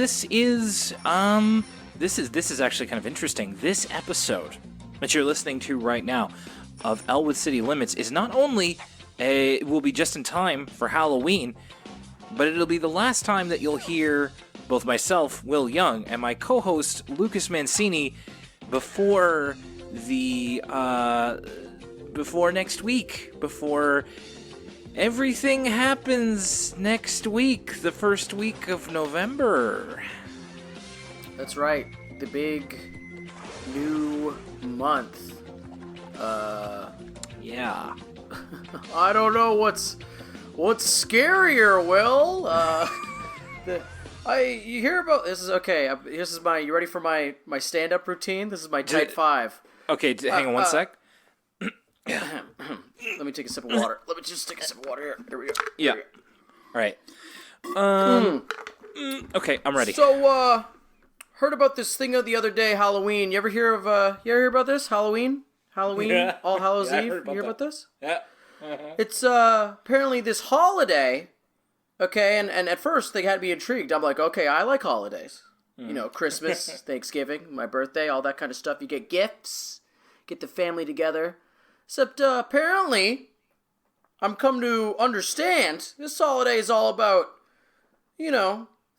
this is actually kind of interesting. This episode that you're listening to right now of Elwood City Limits is not only it will be just in time for Halloween, but it'll be the last time that you'll hear both myself, Will Young, and my co-host Lucas Mancini before next week, before everything happens next week, the first week of November. That's right, the big new month. Yeah. I don't know what's scarier, Will. You hear about this? Is okay. This is my. You ready for my stand-up routine? This is my type 5. Okay, hang on one sec. Let me take a sip of water. Let me just take a sip of water here. Here we go. Yeah. All right. Okay, I'm ready. So, heard about this thing the other day, Halloween. You ever hear about this? Halloween, Yeah. All Hallows Yeah, I Eve. heard You hear about about this? Yeah. Uh-huh. It's apparently this holiday. Okay, and at first they had me intrigued. I'm like, okay, I like holidays. You know, Christmas, Thanksgiving, my birthday, all that kind of stuff. You get gifts, get the family together. Except apparently, I'm come to understand this holiday is all about,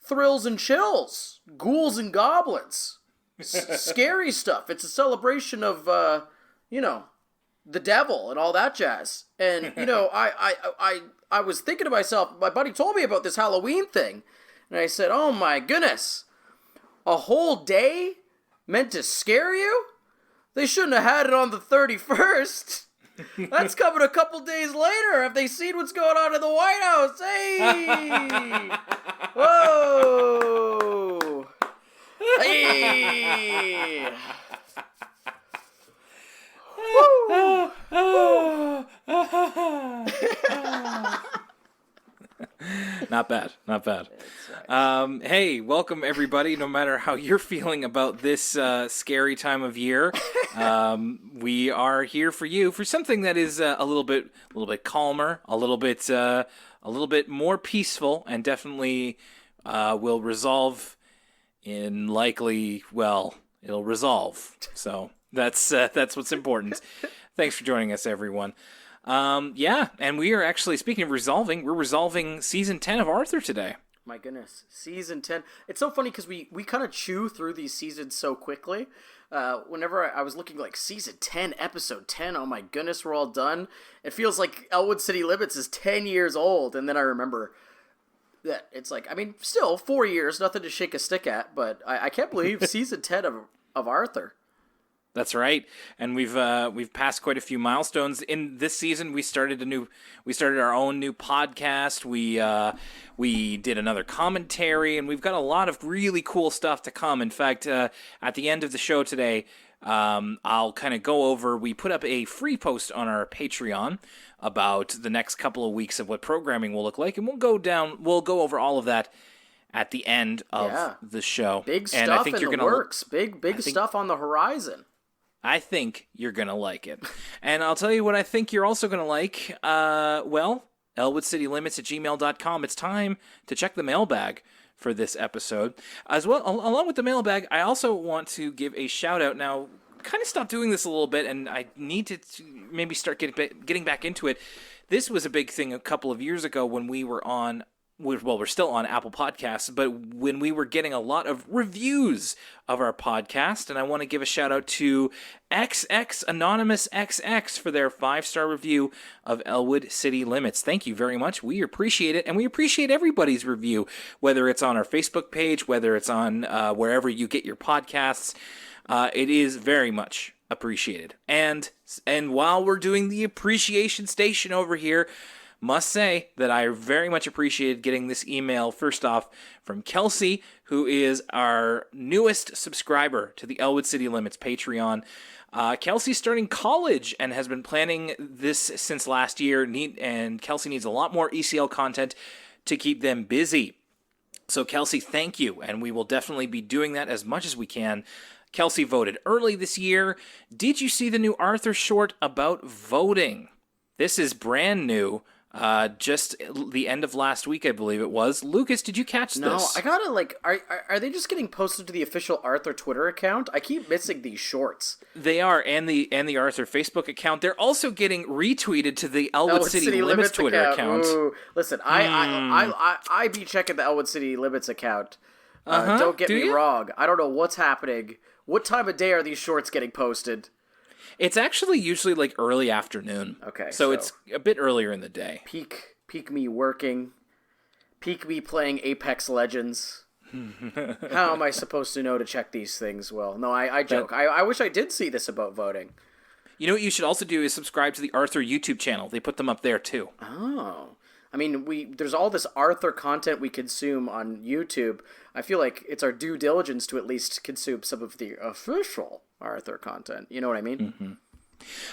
thrills and chills, ghouls and goblins, scary stuff. It's a celebration of, the devil and all that jazz. And I was thinking to myself, my buddy told me about this Halloween thing, and I said, oh my goodness, a whole day meant to scare you? They shouldn't have had it on the 31st. That's coming a couple days later. Have they seen what's going on in the White House? Hey! Whoa! Hey! Not bad. That's right. Hey, welcome everybody. No matter how you're feeling about this scary time of year, we are here for you for something that is a little bit calmer, a little bit more peaceful, and definitely will resolve in likely. Well, it'll resolve. So that's what's important. Thanks for joining us, everyone. And we are actually, speaking of resolving, we're resolving Season 10 of Arthur today. My goodness, Season 10. It's so funny because we kind of chew through these seasons so quickly. Whenever I was looking like Season 10, Episode 10, oh my goodness, we're all done. It feels like Elwood City Limits is 10 years old, and then I remember that it's like, still 4 years, nothing to shake a stick at, but I can't believe Season 10 of Arthur. That's right, and we've passed quite a few milestones in this season. We started our own new podcast. We did another commentary, and we've got a lot of really cool stuff to come. In fact, at the end of the show today, I'll kind of go over. We put up a free post on our Patreon about the next couple of weeks of what programming will look like, and we'll go over all of that at the end of the show. Big stuff and I think in the works. Big stuff on the horizon. I think you're going to like it. And I'll tell you what I think you're also going to like. ElwoodCityLimits@gmail.com. It's time to check the mailbag for this episode. As well, along with the mailbag, I also want to give a shout out. Now, kind of stopped doing this a little bit, and I need to maybe start getting back into it. This was a big thing a couple of years ago when we were on... we're still on Apple Podcasts, but when we were getting a lot of reviews of our podcast, and I want to give a shout out to XX Anonymous XX for their 5-star review of Elwood City Limits. Thank you very much. We appreciate it, and we appreciate everybody's review, whether it's on our Facebook page, whether it's on wherever you get your podcasts. It is very much appreciated. And while we're doing the appreciation station over here, must say that I very much appreciated getting this email, first off, from Kelsey, who is our newest subscriber to the Elwood City Limits Patreon. Kelsey's starting college and has been planning this since last year, and Kelsey needs a lot more ECL content to keep them busy. So Kelsey, thank you, and we will definitely be doing that as much as we can. Kelsey voted early this year. Did you see the new Arthur short about voting? This is brand new. just the end of last week, I believe it was. Lucas, did you catch No, this? I gotta, like, are they just getting posted to the official Arthur Twitter account? I keep missing these shorts. They are, and the Arthur Facebook account. They're also getting retweeted to the Elwood City Limits Twitter account. Ooh. Listen, I be checking the Elwood City Limits account. Don't get me wrong. I don't know what's happening. What time of day are these shorts getting posted? It's actually usually like early afternoon. Okay, so it's a bit earlier in the day. Peak me working. Peak me playing Apex Legends. How am I supposed to know to check these things? Well, no, I joke. I wish I did see this about voting. You know what you should also do is subscribe to the Arthur YouTube channel. They put them up there too. Oh. I mean, there's all this Arthur content we consume on YouTube. I feel like it's our due diligence to at least consume some of the official Arthur content. You know what I mean? Mm-hmm.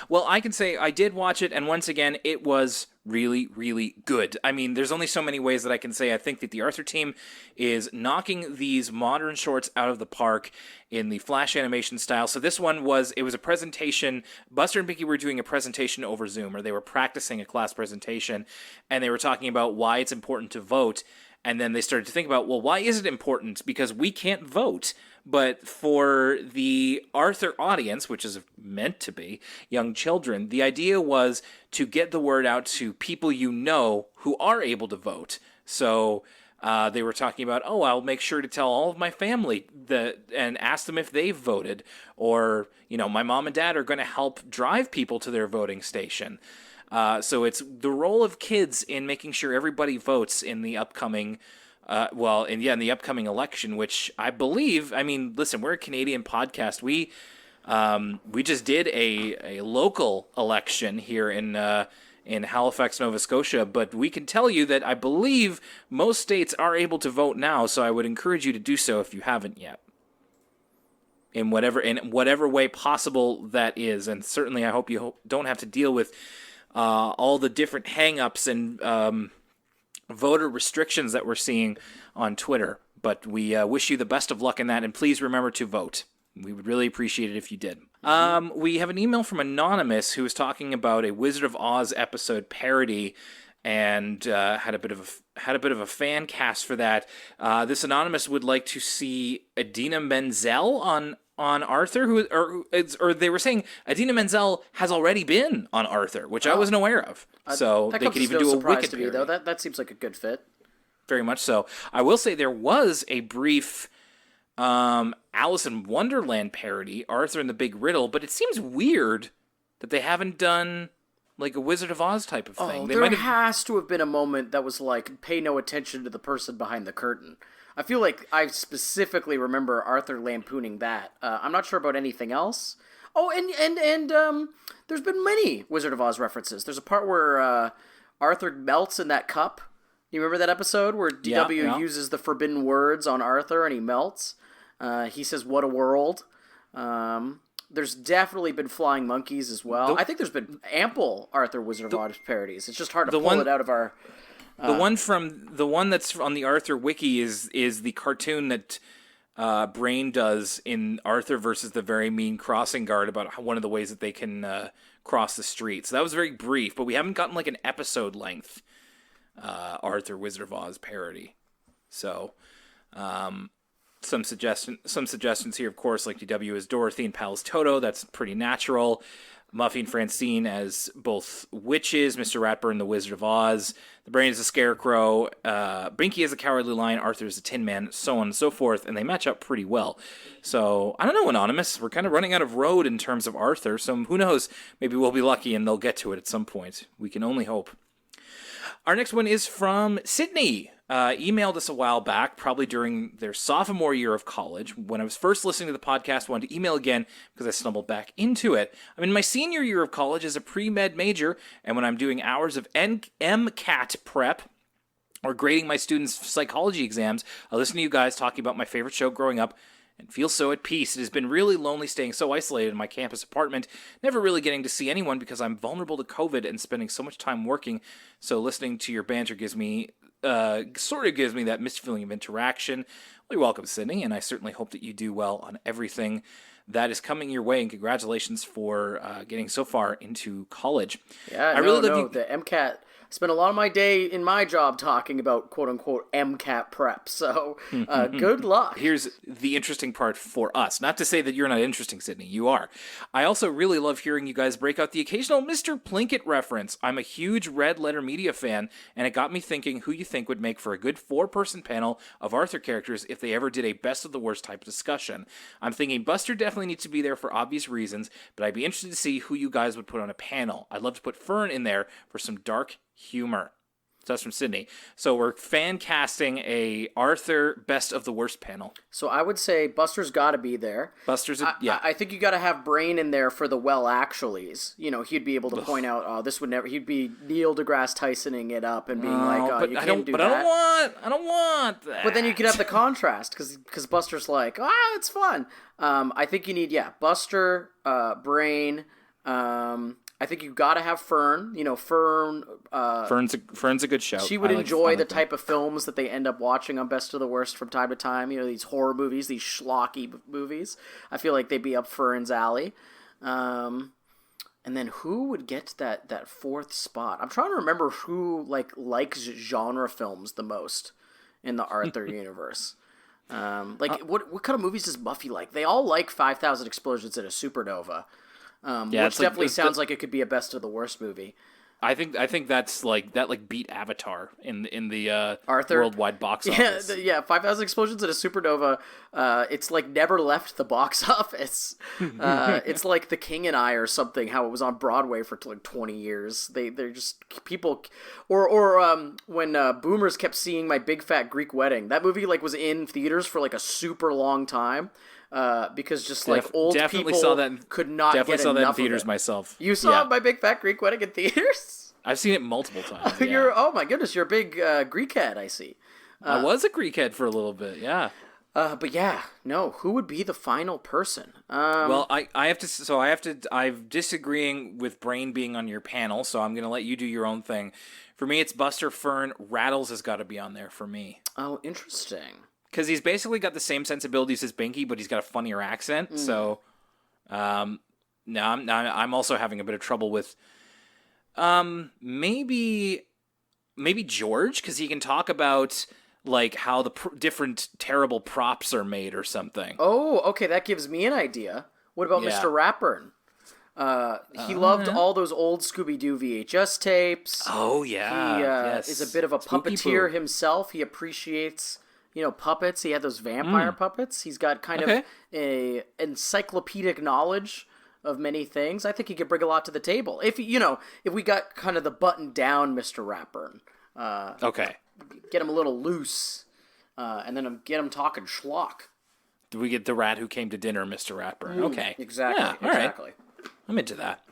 Well, I can say I did watch it, and once again, it was really, really good. I mean, there's only so many ways that I can say I think that the Arthur team is knocking these modern shorts out of the park in the Flash animation style. So this one was a presentation. Buster and Binky were doing a presentation over Zoom, or they were practicing a class presentation, and they were talking about why it's important to vote. And then they started to think about, well, why is it important? Because we can't vote. But for the Arthur audience, which is meant to be young children, the idea was to get the word out to people you know who are able to vote. So they were talking about, I'll make sure to tell all of my family and ask them if they've voted. Or, my mom and dad are going to help drive people to their voting station. So it's the role of kids in making sure everybody votes in the upcoming in the upcoming election, which I believe, listen, we're a Canadian podcast. We just did a local election here in Halifax, Nova Scotia, but we can tell you that I believe most states are able to vote now, so I would encourage you to do so if you haven't yet. In whatever way possible that is, and certainly I hope you don't have to deal with all the different hang-ups and voter restrictions that we're seeing on Twitter. But we wish you the best of luck in that, and please remember to vote. We would really appreciate it if you did. We have an email from Anonymous who was talking about a Wizard of Oz episode parody and had a bit of a fan cast for that. This Anonymous would like to see Idina Menzel on Arthur, or they were saying Idina Menzel has already been on Arthur, which I wasn't aware of. So they could even do a Wicked to me, though. That seems like a good fit. Very much so. I will say there was a brief Alice in Wonderland parody, Arthur and the Big Riddle, but it seems weird that they haven't done like a Wizard of Oz type of thing. There has to have been a moment that was like, pay no attention to the person behind the curtain. I feel like I specifically remember Arthur lampooning that. I'm not sure about anything else. Oh, and there's been many Wizard of Oz references. There's a part where Arthur melts in that cup. You remember that episode where DW uses the forbidden words on Arthur and he melts? He says, "What a world." There's definitely been flying monkeys as well. I think there's been ample Arthur Wizard of Oz parodies. It's just hard to pull it out of our... The one that's on the Arthur wiki is the cartoon that Brain does in Arthur versus the Very Mean Crossing Guard about one of the ways that they can cross the street. So that was very brief, but we haven't gotten like an episode length Arthur Wizard of Oz parody. So some suggestions here, of course, like DW as Dorothy and Pal as Toto. That's pretty natural. Muffy and Francine as both witches, Mr. Ratburn, the Wizard of Oz, the Brain is a Scarecrow, Binky is a Cowardly Lion, Arthur is a Tin Man, so on and so forth, and they match up pretty well. So, I don't know, Anonymous, we're kind of running out of road in terms of Arthur, so who knows, maybe we'll be lucky and they'll get to it at some point. We can only hope. Our next one is from Sydney. Emailed us a while back, probably during their sophomore year of college. When I was first listening to the podcast, I wanted to email again because I stumbled back into it. I'm in my senior year of college as a pre-med major, and when I'm doing hours of MCAT prep or grading my students' psychology exams, I listen to you guys talking about my favorite show growing up, and feel so at peace. It has been really lonely staying so isolated in my campus apartment, never really getting to see anyone because I'm vulnerable to COVID and spending so much time working. So listening to your banter gives me sort of gives me that missed feeling of interaction. Well, you're welcome, Sydney, and I certainly hope that you do well on everything that is coming your way, and congratulations for getting so far into college. Yeah, the MCAT. I spent a lot of my day in my job talking about quote-unquote MCAT prep, so good luck. Here's the interesting part for us. Not to say that you're not interesting, Sydney. You are. I also really love hearing you guys break out the occasional Mr. Plinkett reference. I'm a huge Red Letter Media fan, and it got me thinking who you think would make for a good 4-person panel of Arthur characters if they ever did a best of the worst type discussion. I'm thinking Buster definitely needs to be there for obvious reasons, but I'd be interested to see who you guys would put on a panel. I'd love to put Fern in there for some dark humor. So that's from Sydney. So we're fan casting a Arthur best of the worst panel. So I would say Buster's got to be there. I think you got to have Brain in there for the well actuallys. You know, he'd be able to point out, oh, this would never. He'd be Neil deGrasse Tysoning it up and being you can't do that. I don't want that. But then you could have the contrast because Buster's like, it's fun. I think you need Buster, Brain. I think you got to have Fern. You know, Fern. Fern's a good show. She would enjoy the type of films that they end up watching on Best of the Worst from time to time. You know, these horror movies, these schlocky movies. I feel like they'd be up Fern's alley. And then who would get that 4th spot? I'm trying to remember who likes genre films the most in the Arthur universe. What kind of movies does Buffy like? They all like 5,000 Explosions in a Supernova. Which definitely sounds like it could be a best of the worst movie. I think that's that beat Avatar in the Arthur worldwide box office. 5,000 Explosions in a Supernova. It's never left the box office. It's like The King and I or something. How it was on Broadway for 20 years. They're just people, or when boomers kept seeing My Big Fat Greek Wedding. That movie was in theaters for a super long time. Because just old people could not get enough of it. Definitely saw that in theaters myself. You saw My Big Fat Greek Wedding in theaters? I've seen it multiple times. Oh my goodness, you're a big Greek head, I see. I was a Greek head for a little bit, yeah. Who would be the final person? Well, I'm disagreeing with Brain being on your panel, so I'm going to let you do your own thing. For me, it's Buster. Fern. Rattles has got to be on there for me. Oh, interesting. Because he's basically got the same sensibilities as Binky, but he's got a funnier accent. So, I'm also having a bit of trouble with, maybe George, because he can talk about how the different terrible props are made or something. Oh, okay, that gives me an idea. What about Mr. Ratburn? He loved all those old Scooby-Doo VHS tapes. Oh yeah, he is a bit of a puppeteer himself. He appreciates. Puppets. He had those vampire puppets. He's got kind of a encyclopedic knowledge of many things. I think he could bring a lot to the table. If we got kind of the button down Mr. Ratburn. Get him a little loose, and then get him talking schlock. Do we get the rat who came to dinner, Mr. Ratburn? Okay. Exactly. Yeah, exactly. Right. I'm into that.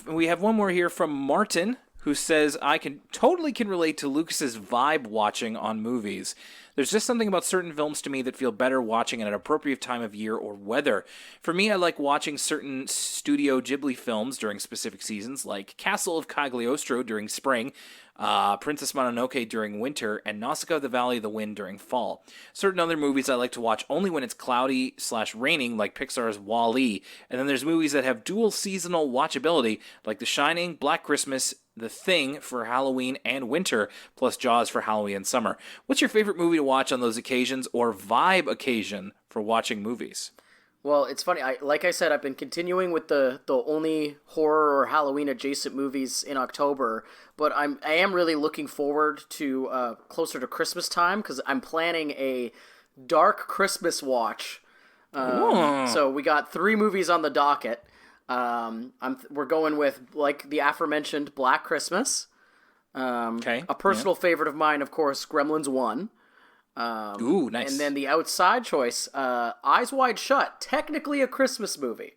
We have one more here from Martin, who says, I can relate to Lucas's vibe watching on movies. There's just something about certain films to me that feel better watching at an appropriate time of year or weather. For me, I like watching certain Studio Ghibli films during specific seasons, like Castle of Cagliostro during spring, Princess Mononoke during winter, and Nausicaa of the Valley of the Wind during fall. Certain other movies I like to watch only when it's cloudy/raining, like Pixar's WALL-E. And then there's movies that have dual seasonal watchability, like The Shining, Black Christmas, The Thing for Halloween and winter, plus Jaws for Halloween and summer. What's your favorite movie to watch on those occasions, or vibe occasion for watching movies? Well, it's funny. Like I said, I've been continuing with the only horror or Halloween adjacent movies in October, but I am really looking forward to closer to Christmas time, because I'm planning a dark Christmas watch. So we got 3 movies on the docket. We're going with the aforementioned Black Christmas. A personal favorite of mine, of course, Gremlins 1. Ooh, nice. And then the outside choice, Eyes Wide Shut, technically a Christmas movie.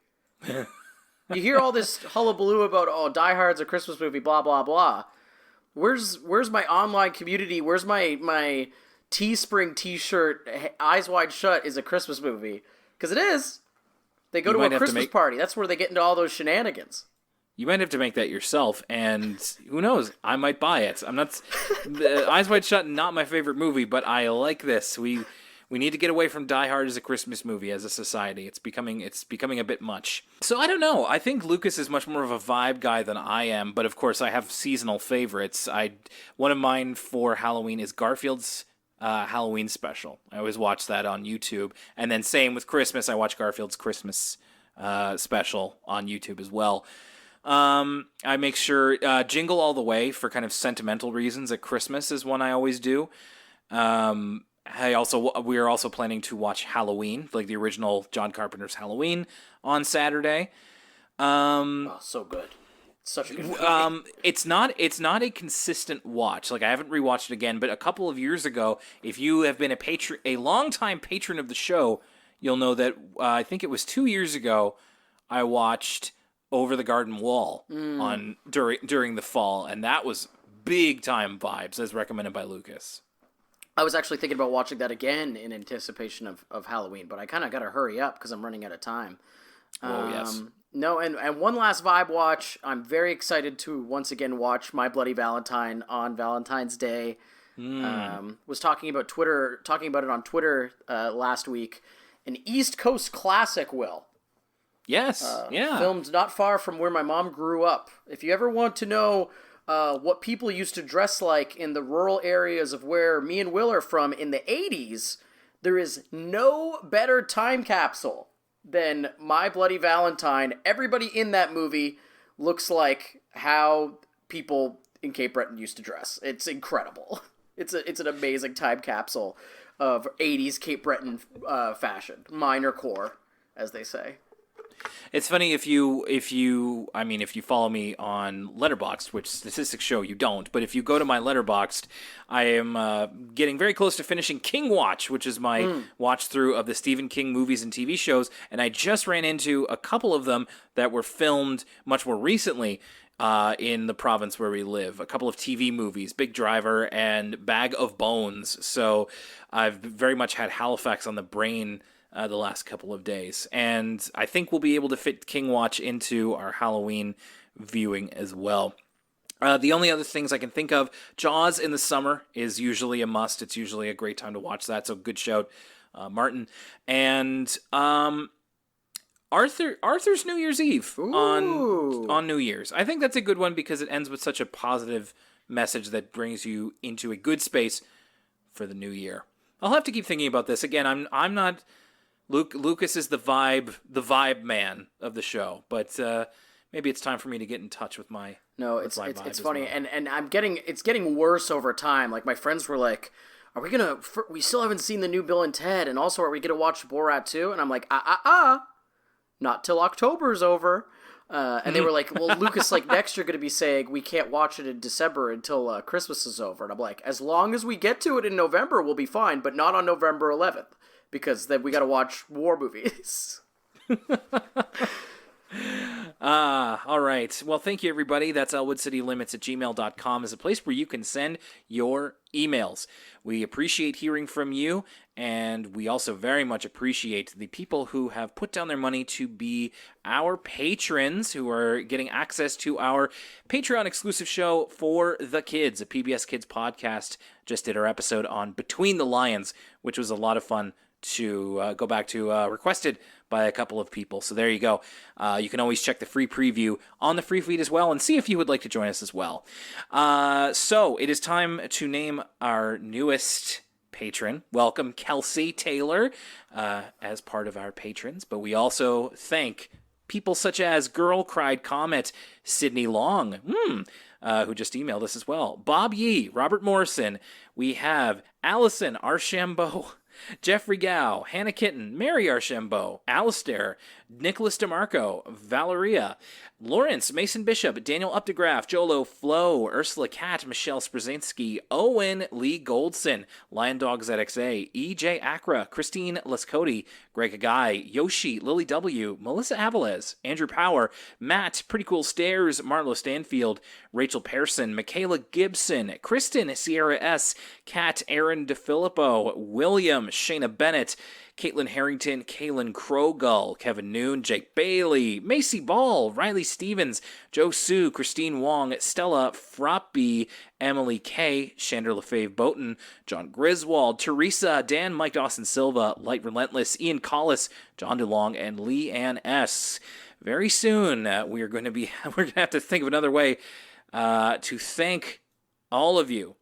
You hear all this hullabaloo about, Die Hard's a Christmas movie, blah, blah, blah. Where's my online community? Where's my Teespring t-shirt, Eyes Wide Shut is a Christmas movie. Because it is. They go to a Christmas party. That's where they get into all those shenanigans. You might have to make that yourself, and who knows? I might buy it. I'm not... Eyes Wide Shut, not my favorite movie, but I like this. We need to get away from Die Hard as a Christmas movie as a society. It's becoming a bit much. So I don't know. I think Lucas is much more of a vibe guy than I am, but of course I have seasonal favorites. One of mine for Halloween is Garfield's Halloween special. I always watch that on YouTube, and then same with Christmas. I watch Garfield's Christmas special on YouTube as well. I make sure Jingle All the Way for kind of sentimental reasons at Christmas is one I always do. We are also planning to watch Halloween, like the original John Carpenter's Halloween, on Saturday. So good. Such a good movie. It's not a consistent watch. Like, I haven't rewatched it again, but a couple of years ago, if you have been a longtime patron of the show, you'll know that I think it was 2 years ago I watched Over the Garden Wall during the fall, and that was big time vibes, as recommended by Lucas. I was actually thinking about watching that again in anticipation of Halloween, but I kind of got to hurry up because I'm running out of time. Oh, yes. No, and one last vibe watch. I'm very excited to once again watch My Bloody Valentine on Valentine's Day. Was talking about it on Twitter last week. An East Coast classic, Will. Yes, yeah. Filmed not far from where my mom grew up. If you ever want to know what people used to dress like in the rural areas of where me and Will are from in the 80s, there is no better time capsule than My Bloody Valentine. Everybody in that movie looks like how people in Cape Breton used to dress. It's incredible. It's an amazing time capsule of 80s Cape Breton fashion. Minor core, as they say. It's funny if you follow me on Letterboxd, which statistics show you don't, but if you go to my Letterboxd, I am getting very close to finishing King Watch, which is my watch through of the Stephen King movies and TV shows, and I just ran into a couple of them that were filmed much more recently in the province where we live. A couple of TV movies, Big Driver and Bag of Bones. So I've very much had Halifax on the brain the last couple of days. And I think we'll be able to fit King Watch into our Halloween viewing as well. The only other things I can think of, Jaws in the summer is usually a must. It's usually a great time to watch that, so good shout, Martin. And Arthur's New Year's Eve on New Year's. I think that's a good one because it ends with such a positive message that brings you into a good space for the new year. I'll have to keep thinking about this. Again, I'm not... Lucas is the vibe man of the show, but maybe it's time for me to get in touch with my... No, it's funny, well. and it's getting worse over time. Like, my friends were like, we still haven't seen the new Bill and Ted, and also are we gonna watch Borat 2? And I'm like, not till October's over. And they were like, well, Lucas, like, next you're gonna be saying we can't watch it in December until Christmas is over. And I'm like, as long as we get to it in November, we'll be fine, but not on November 11th. Because then we gotta watch war movies. All right. Well, thank you, everybody. That's elwoodcitylimits@gmail.com is a place where you can send your emails. We appreciate hearing from you, and we also very much appreciate the people who have put down their money to be our patrons, who are getting access to our Patreon-exclusive show for the kids, a PBS Kids podcast. Just did our episode on Between the Lions, which was a lot of fun to go back to, requested by a couple of people. So there you go. You can always check the free preview on the free feed as well and see if you would like to join us as well. So it is time to name our newest patron. Welcome, Kelsey Taylor, as part of our patrons. But we also thank people such as Girl Cried Comet, Sydney Long, who just emailed us as well, Bob Yee, Robert Morrison. We have Allison Archambault, Jeffrey Gao, Hannah Kitten, Mary Archambault, Alistair, Nicholas DeMarco, Valeria, Lawrence, Mason Bishop, Daniel Updegraff, Jolo, Flo, Ursula Cat, Michelle Sprzinski, Owen, Lee Goldson, Lion Dog ZXA, EJ Acra, Christine Lescoti, Greg Guy, Yoshi, Lily W, Melissa Avalez, Andrew Power, Matt, Pretty Cool Stairs, Marlo Stanfield, Rachel Pearson, Michaela Gibson, Kristen, Sierra S, Kat, Aaron DeFilippo, William, Shayna Bennett, Caitlin Harrington, Kaylin Krogull, Kevin Noon, Jake Bailey, Macy Ball, Riley Stevens, Joe Sue, Christine Wong, Stella Frappy, Emily K, Shander LaFave Boughton, John Griswold, Teresa, Dan, Mike Dawson Silva, Light Relentless, Ian Collis, John DeLong, and Lee Ann S. Very soon, we're going to have to think of another way to thank all of you,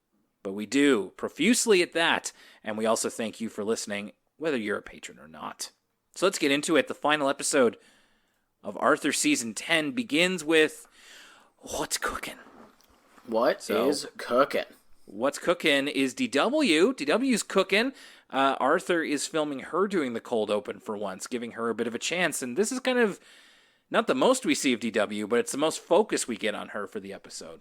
but we do profusely at that, and we also thank you for listening, whether you're a patron or not. So let's get into it. The final episode of Arthur Season 10 begins with What's Cooking? What is cooking? What's cooking is DW. DW's cooking. Arthur is filming her doing the cold open for once, giving her a bit of a chance, and this is kind of not the most we see of DW, but it's the most focus we get on her for the episode.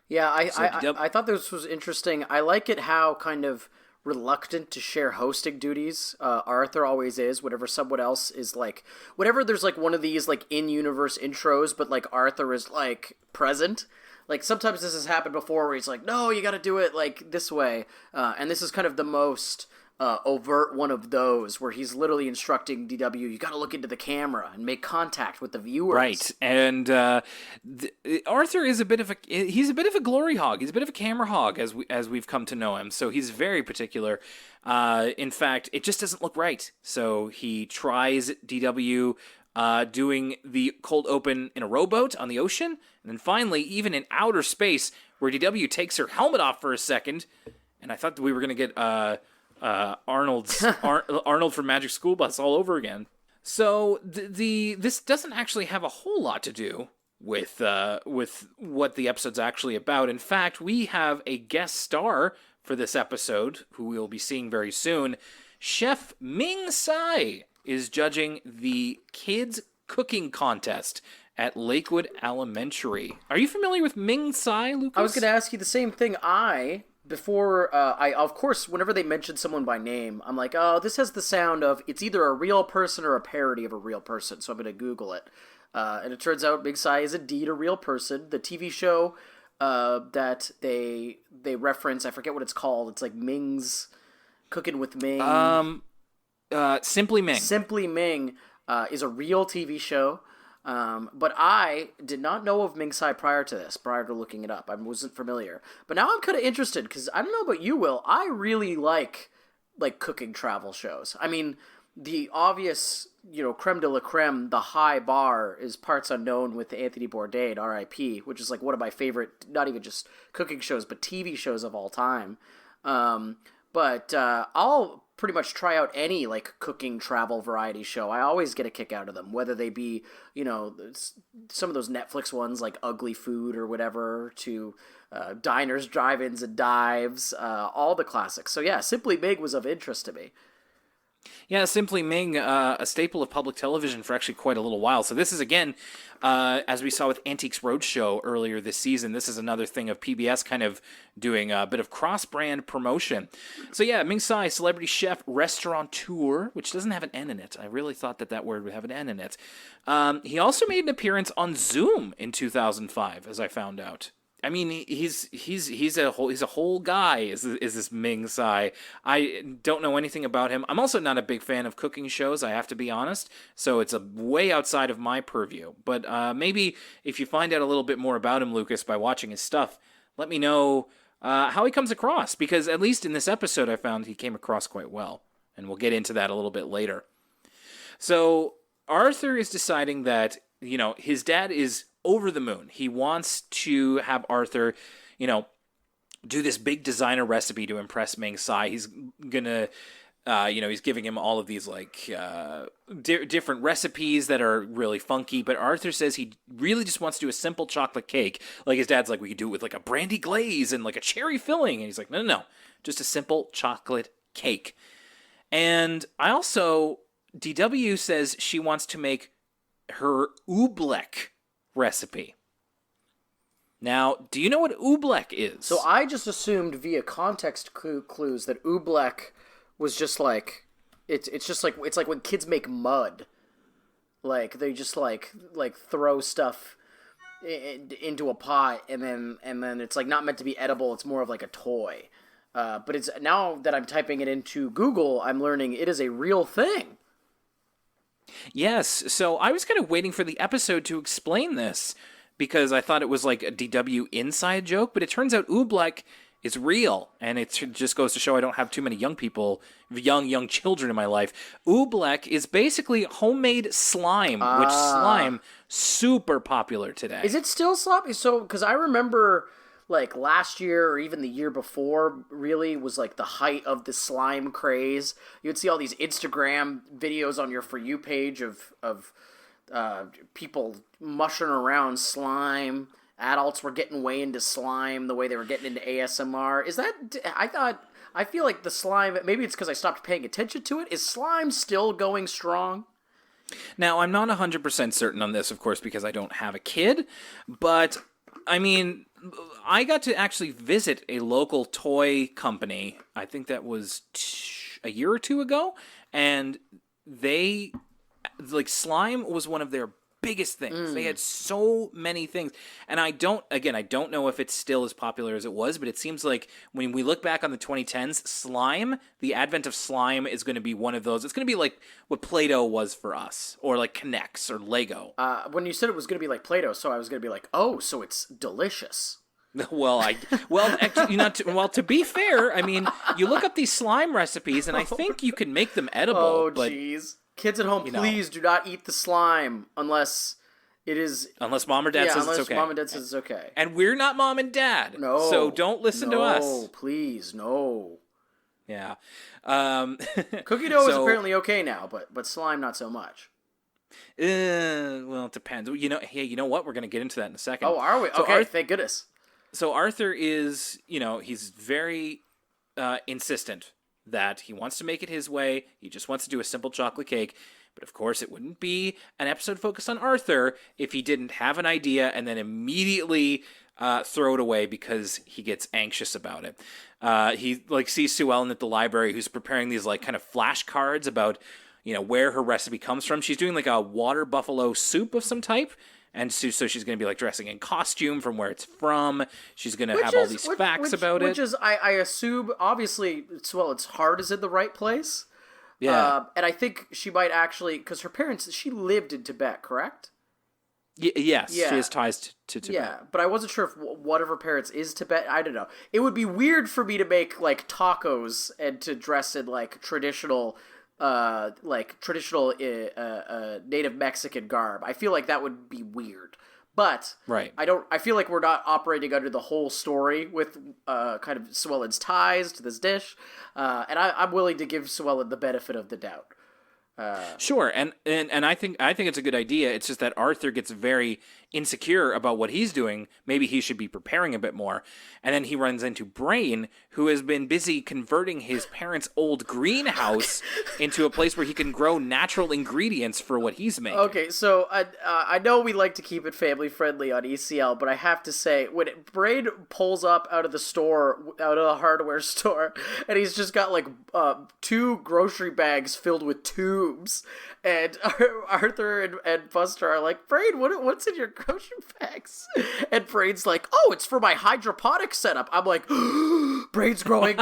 Yeah, I thought this was interesting. I like it how kind of reluctant to share hosting duties Arthur always is, whenever someone else is like, whenever there's like one of these like in-universe intros, but like Arthur is like present. Like sometimes this has happened before where he's like, no, you gotta do it like this way. And this is kind of the most overt one of those where he's literally instructing DW, you got to look into the camera and make contact with the viewers. Right, and Arthur is a bit of a glory hog. He's a bit of a camera hog as we've come to know him. So he's very particular. In fact, it just doesn't look right. So he tries DW doing the cold open in a rowboat on the ocean, and then finally, even in outer space, where DW takes her helmet off for a second, and I thought that we were going to get Arnold from Magic School Bus all over again. So this doesn't actually have a whole lot to do with what the episode's actually about. In fact, we have a guest star for this episode who we'll be seeing very soon. Chef Ming Tsai is judging the kids cooking contest at Lakewood Elementary. Are you familiar with Ming Tsai, Lucas? I was going to ask you the same thing. Before, of course, whenever they mention someone by name, I'm like, oh, this has the sound of, it's either a real person or a parody of a real person, so I'm going to Google it. And it turns out Ming Tsai is indeed a real person. The TV show that they reference, I forget what it's called, it's like Ming's Cooking with Ming. Simply Ming. Simply Ming is a real TV show. But I did not know of Ming Tsai prior to looking it up. I wasn't familiar. But now I'm kind of interested, because I don't know about you, Will. I really like cooking travel shows. I mean, the obvious, creme de la creme, the high bar is Parts Unknown with Anthony Bourdain, R.I.P., which is like one of my favorite, not even just cooking shows, but TV shows of all time. But I'll pretty much try out any like cooking travel variety show. I always get a kick out of them, whether they be, some of those Netflix ones like Ugly Food or whatever, to Diners, Drive-Ins, and Dives, all the classics. So yeah, Simply Ming was of interest to me. Yeah, Simply Ming, a staple of public television for actually quite a little while. So this is, again, as we saw with Antiques Roadshow earlier this season, this is another thing of PBS kind of doing a bit of cross-brand promotion. So yeah, Ming Tsai, celebrity chef, restaurateur, which doesn't have an N in it. I really thought that word would have an N in it. He also made an appearance on Zoom in 2005, as I found out. I mean, he's a whole guy. Is this Ming Tsai? I don't know anything about him. I'm also not a big fan of cooking shows, I have to be honest. So it's a way outside of my purview. But maybe if you find out a little bit more about him, Lucas, by watching his stuff, let me know how he comes across. Because at least in this episode, I found he came across quite well, and we'll get into that a little bit later. So Arthur is deciding that his dad is over the moon. He wants to have Arthur, do this big designer recipe to impress Ming Tsai. He's gonna, he's giving him all of these different recipes that are really funky. But Arthur says he really just wants to do a simple chocolate cake. Like his dad's like, we could do it with like a brandy glaze and like a cherry filling. And he's like, no, just a simple chocolate cake. And I also, DW says she wants to make her Oobleck recipe. Now, do you know what Oobleck is? So I just assumed via context clues that Oobleck was just like it's like when kids make mud, like they just like throw stuff into a pot and then it's like not meant to be edible. It's more of like a toy. But it's now that I'm typing it into Google, I'm learning it is a real thing. Yes. So I was kind of waiting for the episode to explain this because I thought it was like a DW inside joke, but it turns out Oobleck is real, and it just goes to show I don't have too many young children in my life. Oobleck is basically homemade slime, which slime super popular today. Is it still sloppy? So, because I remember like last year or even the year before really was like the height of the slime craze. You would see all these Instagram videos on your For You page of people mushing around slime. Adults were getting way into slime the way they were getting into ASMR. Is that... I feel like the slime... Maybe it's because I stopped paying attention to it. Is slime still going strong? Now, I'm not 100% certain on this, of course, because I don't have a kid. But, I mean, I got to actually visit a local toy company. I think that was a year or two ago. And they... Like, slime was one of their biggest things. They had so many things. And I don't know if it's still as popular as it was, but it seems like when we look back on the 2010s, slime, the advent of slime is going to be one of those. It's going to be like what Play-Doh was for us, or like K'NEX or Lego. When you said it was going to be like Play-Doh, so I was going to be like, oh, so it's delicious. To be fair, I mean, you look up these slime recipes, and I think you can make them edible. Oh, jeez. Kids at home, please do not eat the slime unless it is... Unless mom or dad says it's okay. Unless mom and dad says it's okay. And we're not mom and dad. No. So don't listen to us. No, please, no. Yeah. Cookie dough is apparently okay now, but slime not so much. Well, it depends. You know what? We're going to get into that in a second. Oh, are we? So okay, thank goodness. So Arthur is, he's very insistent that he wants to make it his way. He just wants to do a simple chocolate cake. But of course, it wouldn't be an episode focused on Arthur if he didn't have an idea and then immediately throw it away because he gets anxious about it. He sees Sue Ellen at the library, who's preparing these kind of flashcards about where her recipe comes from. She's doing like a water buffalo soup of some type. And so she's going to be dressing in costume from where it's from. She's going to have all these facts about it. Which is, I assume, obviously, its heart is in the right place. Yeah. And I think she might actually, because her parents, she lived in Tibet, correct? Yes, she has ties to Tibet. Yeah, but I wasn't sure if one of her parents is Tibet. I don't know. It would be weird for me to make, tacos and to dress in, traditional... native Mexican garb. I feel like that would be weird. But right. I feel like we're not operating under the whole story with kind of Sue Ellen's ties to this dish. And I'm willing to give Sue Ellen the benefit of the doubt. Sure, and I think it's a good idea. It's just that Arthur gets very insecure about what he's doing. Maybe he should be preparing a bit more. And then he runs into Brain, who has been busy converting his parents' old greenhouse into a place where he can grow natural ingredients for what he's making. Okay, so I know we like to keep it family friendly on ECL, but I have to say, when Brain pulls up out of the hardware store, and he's just got 2 grocery bags filled with tubes, and Arthur and Buster are like, Brain, what's in your grocery bags? And Brain's like, oh, it's for my hydroponic setup. I'm like, Brain's growing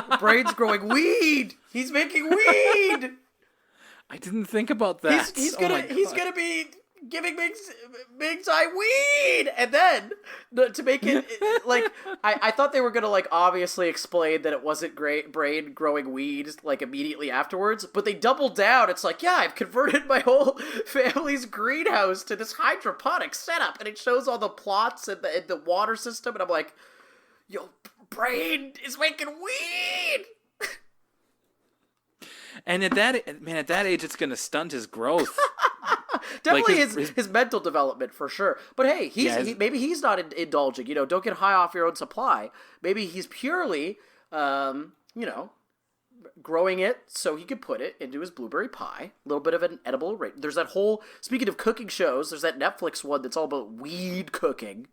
weed. He's making weed. I didn't think about that. He's gonna be giving Ming Tsai weed, and then to make it I thought they were gonna obviously explain that it wasn't Brain growing weed immediately afterwards, but they doubled down. It's I've converted my whole family's greenhouse to this hydroponic setup, and it shows all the plots and the water system, and I'm like, yo, Brain is making weed. And at that age, it's gonna stunt his growth. Definitely his mental development for sure. But hey, maybe he's not indulging. Don't get high off your own supply. Maybe he's purely, growing it so he could put it into his blueberry pie. A little bit of an edible. There's that whole, speaking of cooking shows, there's that Netflix one that's all about weed cooking.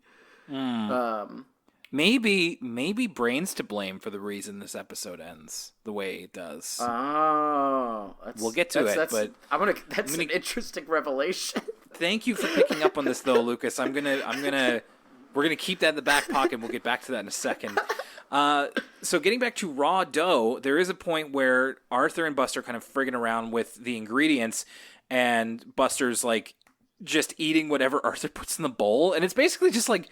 Maybe Brain's to blame for the reason this episode ends the way it does. Oh, we'll get to it, but that's an interesting revelation. Thank you for picking up on this, though, Lucas. We're gonna keep that in the back pocket. We'll get back to that in a second. So getting back to raw dough, there is a point where Arthur and Buster kind of frigging around with the ingredients, and Buster's like just eating whatever Arthur puts in the bowl, and it's basically just like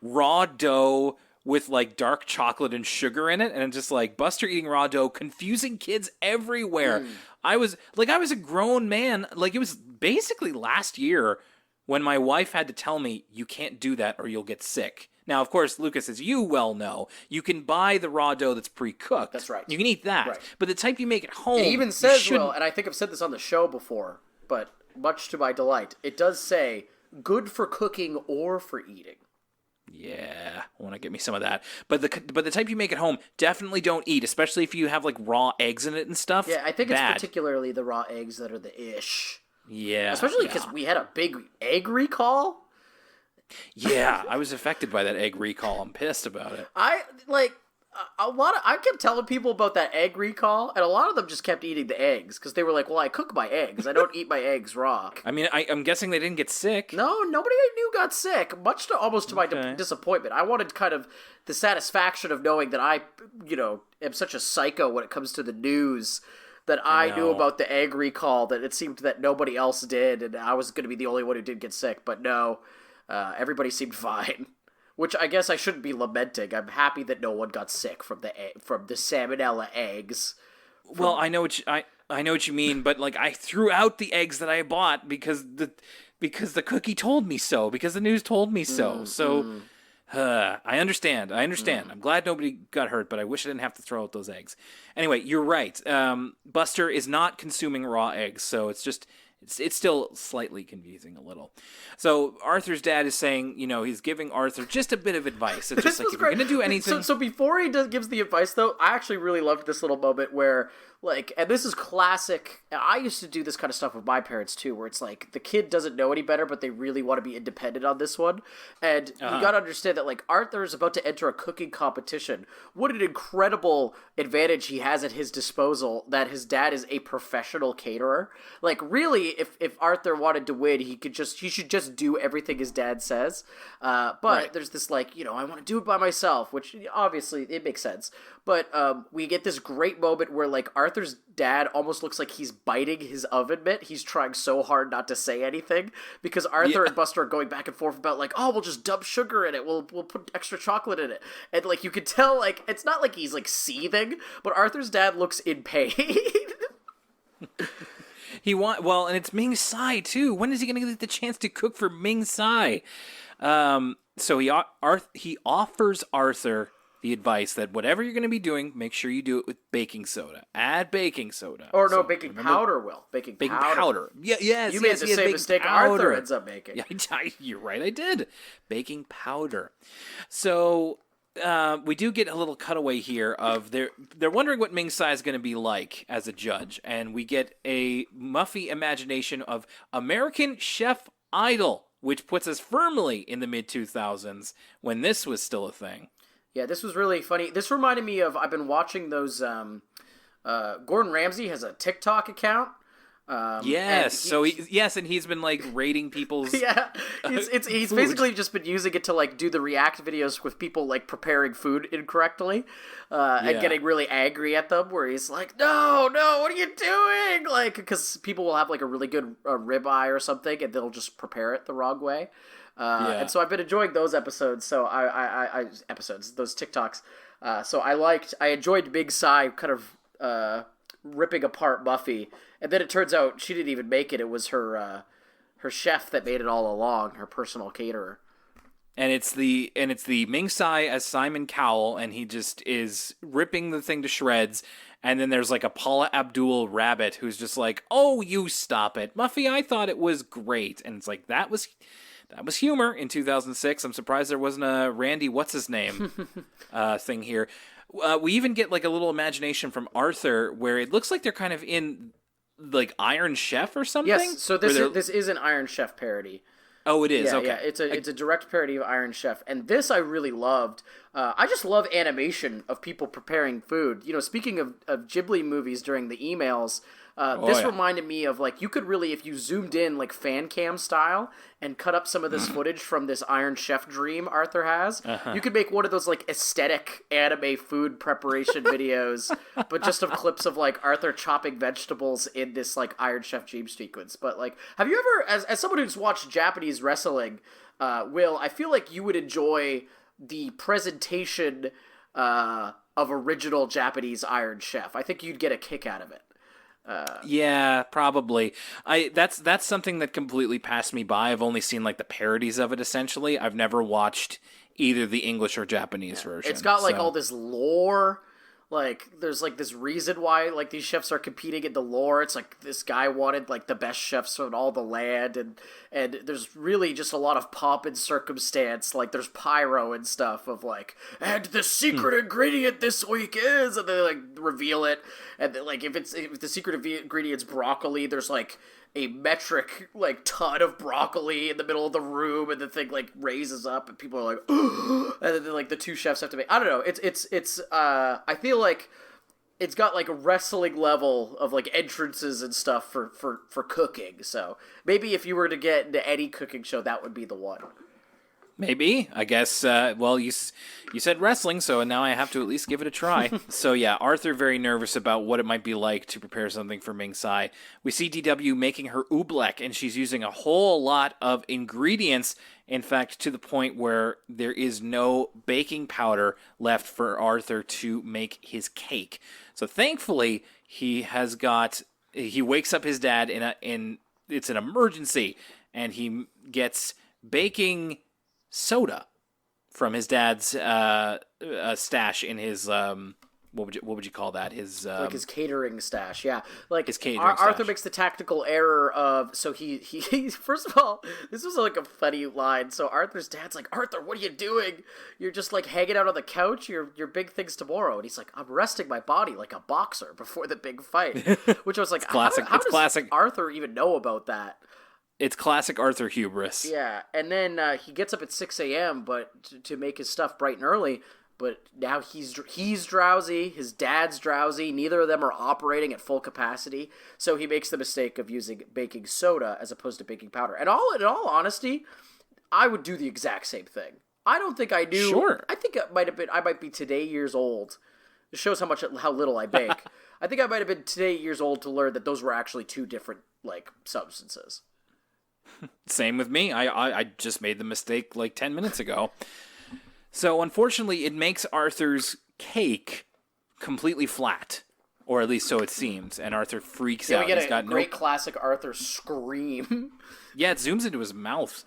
raw dough with like dark chocolate and sugar in it, and it's just like Buster eating raw dough, confusing kids everywhere. I was a grown man. Like, it was basically last year when my wife had to tell me, you can't do that or you'll get sick. Now, of course, Lucas, as you well know, you can buy the raw dough that's pre-cooked. That's right. You can eat that. Right. But the type you make at home, it even says, well, and I think I've said this on the show before, but much to my delight, it does say good for cooking or for eating. Yeah, I want to get me some of that. But the type you make at home, definitely don't eat, especially if you have like raw eggs in it and stuff. Yeah, I think Bad. It's particularly the raw eggs that are the ish. Yeah. Especially because we had a big egg recall. Yeah, I was affected by that egg recall. I'm pissed about it. I kept telling people about that egg recall, and a lot of them just kept eating the eggs because they were like, well, I cook my eggs. I don't eat my eggs raw. I mean, I'm guessing they didn't get sick. No, nobody I knew got sick, much to almost to my disappointment. I wanted kind of the satisfaction of knowing that I, am such a psycho when it comes to the news, that I knew about the egg recall, that it seemed that nobody else did, and I was going to be the only one who did get sick. But no, everybody seemed fine. Which I guess I shouldn't be lamenting. I'm happy that no one got sick from the salmonella eggs. Well, I know what you mean, but like I threw out the eggs that I bought because the cookie told me so, because the news told me so. I understand. I'm glad nobody got hurt, but I wish I didn't have to throw out those eggs. Anyway, you're right. Buster is not consuming raw eggs, so it's still slightly confusing a little. So Arthur's dad is saying, he's giving Arthur just a bit of advice. It's just like, if you're going to do anything... So before he gives the advice, though, I actually really loved this little moment where, like, and this is classic. I used to do this kind of stuff with my parents, too, where it's like, the kid doesn't know any better, but they really want to be independent on this one. And you got to understand that, like, Arthur is about to enter a cooking competition. What an incredible advantage he has at his disposal that his dad is a professional caterer. Like, really, if Arthur wanted to win, he should just do everything his dad says. But there's this, like, I want to do it by myself, which obviously it makes sense. But we get this great moment where, like, Arthur's dad almost looks like he's biting his oven mitt. He's trying so hard not to say anything because Arthur and Buster are going back and forth about, like, oh, we'll just dump sugar in it. We'll put extra chocolate in it. And, like, you could tell, like, it's not like he's, like, seething, but Arthur's dad looks in pain. And it's Ming Tsai too. When is he going to get the chance to cook for Ming Tsai? So he offers Arthur the advice that whatever you're going to be doing, make sure you do it with baking soda. Add baking soda. Or no, baking powder will. Baking powder. Yeah, yes. You made the same mistake Arthur ends up making. Yeah, you're right. I did. Baking powder. So we do get a little cutaway here of they're wondering what Ming Tsai is going to be like as a judge, and we get a Muffy imagination of American Chef Idol, which puts us firmly in the mid-2000s when this was still a thing. Yeah, this was really funny. This reminded me of, I've been watching those, Gordon Ramsay has a TikTok account. Yes, and he's been like rating people's. Yeah, he's basically just been using it to like do the react videos with people like preparing food incorrectly, and getting really angry at them. Where he's like, "No, what are you doing?" Like, because people will have like a really good ribeye or something, and they'll just prepare it the wrong way. And so I've been enjoying those episodes. So those TikToks. So I enjoyed Big Psy kind of ripping apart Muffy, and then it turns out she didn't even make it. It was her chef that made it all along, her personal caterer. And it's the Ming Tsai as Simon Cowell, and he just is ripping the thing to shreds. And then there's like a Paula Abdul rabbit who's just like, "Oh, you stop it, Muffy! I thought it was great." And it's like that was humor in 2006. I'm surprised there wasn't a Randy what's his name thing here. We even get like a little imagination from Arthur where it looks like they're kind of in like Iron Chef or something. Yes, so this is an Iron Chef parody. Oh, it is. Yeah, okay. yeah, it's a direct parody of Iron Chef, and this I really loved. I just love animation of people preparing food. You know, speaking of Ghibli movies during the emails, this reminded me of like you could really, if you zoomed in like fan cam style and cut up some of this footage from this Iron Chef dream Arthur has, you could make one of those like aesthetic anime food preparation videos, but just of clips of like Arthur chopping vegetables in this like Iron Chef dream sequence. But like, have you ever, as someone who's watched Japanese wrestling, Will, I feel like you would enjoy the presentation of original Japanese Iron Chef. I think you'd get a kick out of it. Yeah, probably. That's something that completely passed me by. I've only seen like the parodies of it essentially. I've never watched either the English or Japanese version. It's got like all this lore. Like there's like this reason why like these chefs are competing in the lore. It's like this guy wanted like the best chefs on all the land, and there's really just a lot of pomp and circumstance. Like there's pyro and stuff of like, and the secret ingredient this week is, and they like reveal it, and then, like if the secret ingredient's broccoli, there's like a metric like ton of broccoli in the middle of the room, and the thing like raises up, and people are like, and then like the two chefs have to make. I don't know. It's I feel like it's got like a wrestling level of like entrances and stuff for cooking. So maybe if you were to get into any cooking show, that would be the one. Maybe. I guess, well, you said wrestling, so now I have to at least give it a try. So yeah, Arthur very nervous about what it might be like to prepare something for Ming Tsai. We see DW making her oobleck, and she's using a whole lot of ingredients, in fact, to the point where there is no baking powder left for Arthur to make his cake. So thankfully, he wakes up his dad in it's an emergency, and he gets baking soda from his dad's stash in his what would you call that? His like his catering stash, yeah. Like his catering Arthur stash. makes the tactical error of he first of all, this was like a funny line. So Arthur's dad's like, Arthur, what are you doing? You're just like hanging out on the couch. Your big thing's tomorrow, and he's like, I'm resting my body like a boxer before the big fight. Which I was like, classic. How does Arthur even know about that? It's classic Arthur hubris. Yeah, and then he gets up at 6 a.m. but to make his stuff bright and early. But now he's drowsy. His dad's drowsy. Neither of them are operating at full capacity. So he makes the mistake of using baking soda as opposed to baking powder. And in all honesty, I would do the exact same thing. I don't think I knew. Sure. I think I might be today years old. It shows how little I bake. I think I might have been today years old to learn that those were actually two different like substances. Same with me. I just made the mistake like 10 minutes ago. So unfortunately, it makes Arthur's cake completely flat, or at least so it seems, and Arthur freaks out. We get a great classic Arthur scream. Yeah, it zooms into his mouth.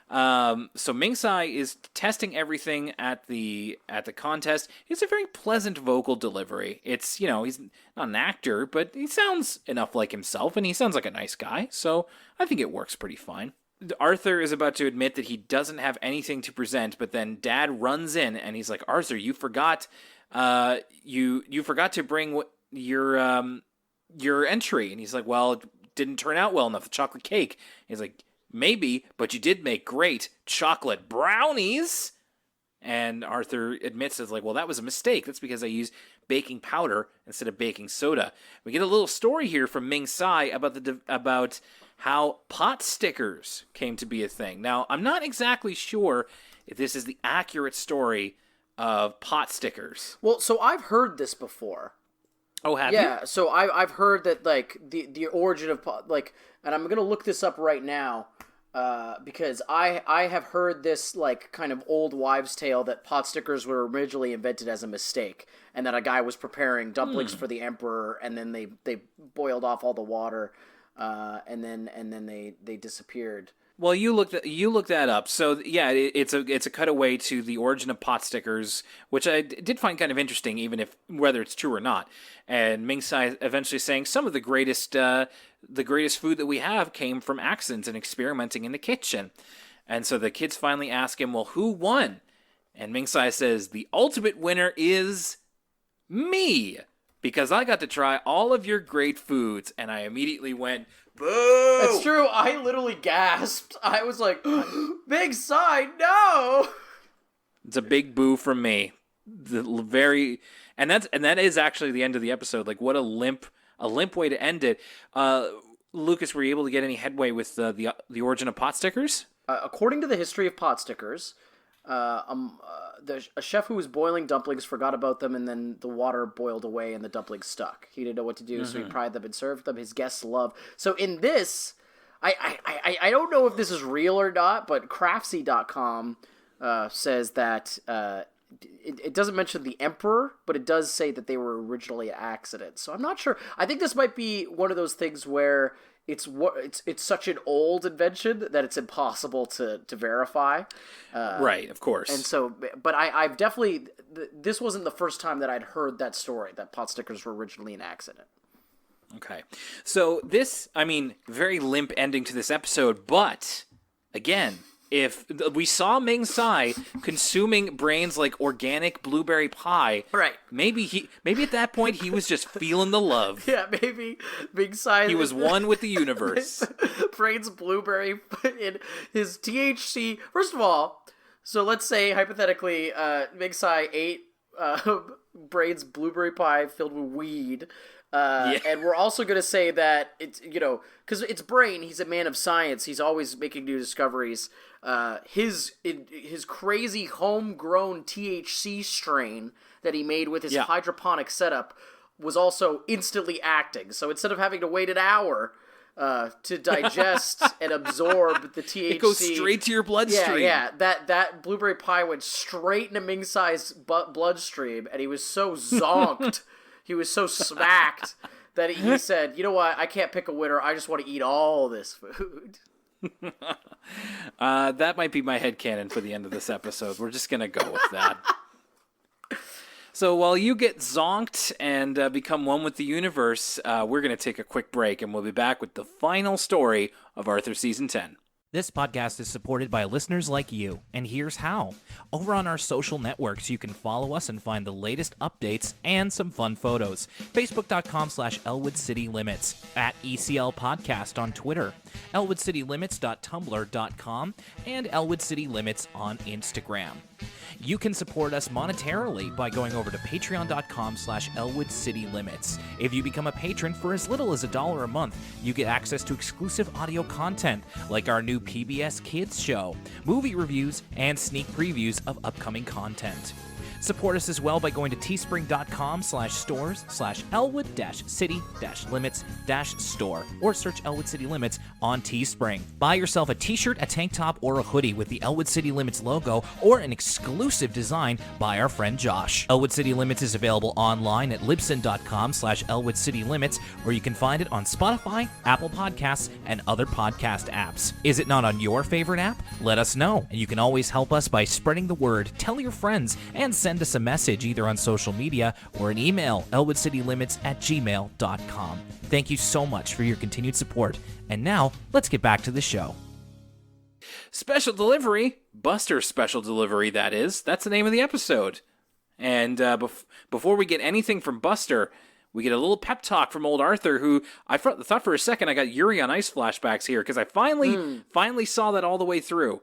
So Ming Tsai is testing everything at the contest. It's a very pleasant vocal delivery. It's, he's not an actor, but he sounds enough like himself, and he sounds like a nice guy, so I think it works pretty fine. Arthur is about to admit that he doesn't have anything to present, but then Dad runs in, and he's like, Arthur, you forgot you forgot to bring your entry. And he's like, well, it didn't turn out well enough, the chocolate cake. And he's like, maybe, but you did make great chocolate brownies. And Arthur admits, it's like, well, that was a mistake. That's because I used baking powder instead of baking soda. We get a little story here from Ming Tsai about how pot stickers came to be a thing. Now, I'm not exactly sure if this is the accurate story of pot stickers. Well, so I've heard this before. Oh, have you? Yeah, so I've heard that, like, the origin of pot, like, and I'm going to look this up right now, because I have heard this, like, kind of old wives' tale that pot stickers were originally invented as a mistake, and that a guy was preparing dumplings for the emperor, and then they boiled off all the water, and then they disappeared. Well, you looked that up. So yeah, it's a cutaway to the origin of pot stickers, which I did find kind of interesting, even if whether it's true or not. And Ming Tsai eventually saying some of the greatest food that we have came from accidents and experimenting in the kitchen. And so the kids finally ask him, well, who won? And Ming Tsai says the ultimate winner is Me! Because I got to try all of your great foods, and I immediately went, boo! That's true. I literally gasped. I was like, Ming Tsai, no! It's a big boo from me. And that is actually the end of the episode. Like, what a limp way to end it. Lucas, were you able to get any headway with the origin of pot stickers? According to the history of pot stickers, a chef who was boiling dumplings forgot about them, and then the water boiled away and the dumplings stuck. He didn't know what to do, so he pried them and served them. His guests love. So in this, I don't know if this is real or not, but craftsy.com says that it doesn't mention the emperor, but it does say that they were originally an accident. So I'm not sure. I think this might be one of those things where it's such an old invention that it's impossible to verify. Right, of course. And so, but I've definitely, this wasn't the first time that I'd heard that story, that pot stickers were originally an accident. Okay. So this, very limp ending to this episode, but again, if we saw Ming Tsai consuming Brain's like organic blueberry pie, right? Maybe at that point he was just feeling the love. Yeah, maybe Ming Tsai. He was one with the universe. Brain's blueberry in his THC. First of all, so let's say hypothetically, Ming Tsai ate Brain's blueberry pie filled with weed. And we're also going to say that it's, because it's Brain, he's a man of science. He's always making new discoveries. His crazy homegrown THC strain that he made with his hydroponic setup was also instantly acting. So instead of having to wait an hour to digest and absorb the THC, it goes straight to your bloodstream. Yeah. That blueberry pie went straight into Ming Tsai's bloodstream, and he was so zonked. He was so smacked that he said, you know what, I can't pick a winner. I just want to eat all this food. That might be my headcanon for the end of this episode. We're just going to go with that. So while you get zonked and become one with the universe, we're going to take a quick break, and we'll be back with the final story of Arthur Season 10. This podcast is supported by listeners like you, and here's how. Over on our social networks, you can follow us and find the latest updates and some fun photos. Facebook.com/Elwood City Limits, at ECL Podcast on Twitter, ElwoodCityLimits.tumblr.com, and Elwood City Limits on Instagram. You can support us monetarily by going over to patreon.com/Elwood City Limits. If you become a patron for as little as $1 a month, you get access to exclusive audio content like our new PBS Kids show, movie reviews, and sneak previews of upcoming content. Support us as well by going to teespring.com/stores/Elwood-City-Limits-store or search Elwood City Limits on Teespring. Buy yourself a t-shirt, a tank top, or a hoodie with the Elwood City Limits logo or an exclusive design by our friend Josh. Elwood City Limits is available online at libsyn.com/Elwood City Limits, or you can find it on Spotify, Apple Podcasts, and other podcast apps. Is it not on your favorite app? Let us know, and you can always help us by spreading the word, tell your friends, and send us a message either on social media or an email, elwoodcitylimits@gmail.com. Thank you so much for your continued support. And now, let's get back to the show. Special delivery, Buster's special delivery, that is. That's the name of the episode. And before we get anything from Buster, we get a little pep talk from old Arthur, who I thought for a second I got Yuri on Ice flashbacks here, because I finally saw that all the way through.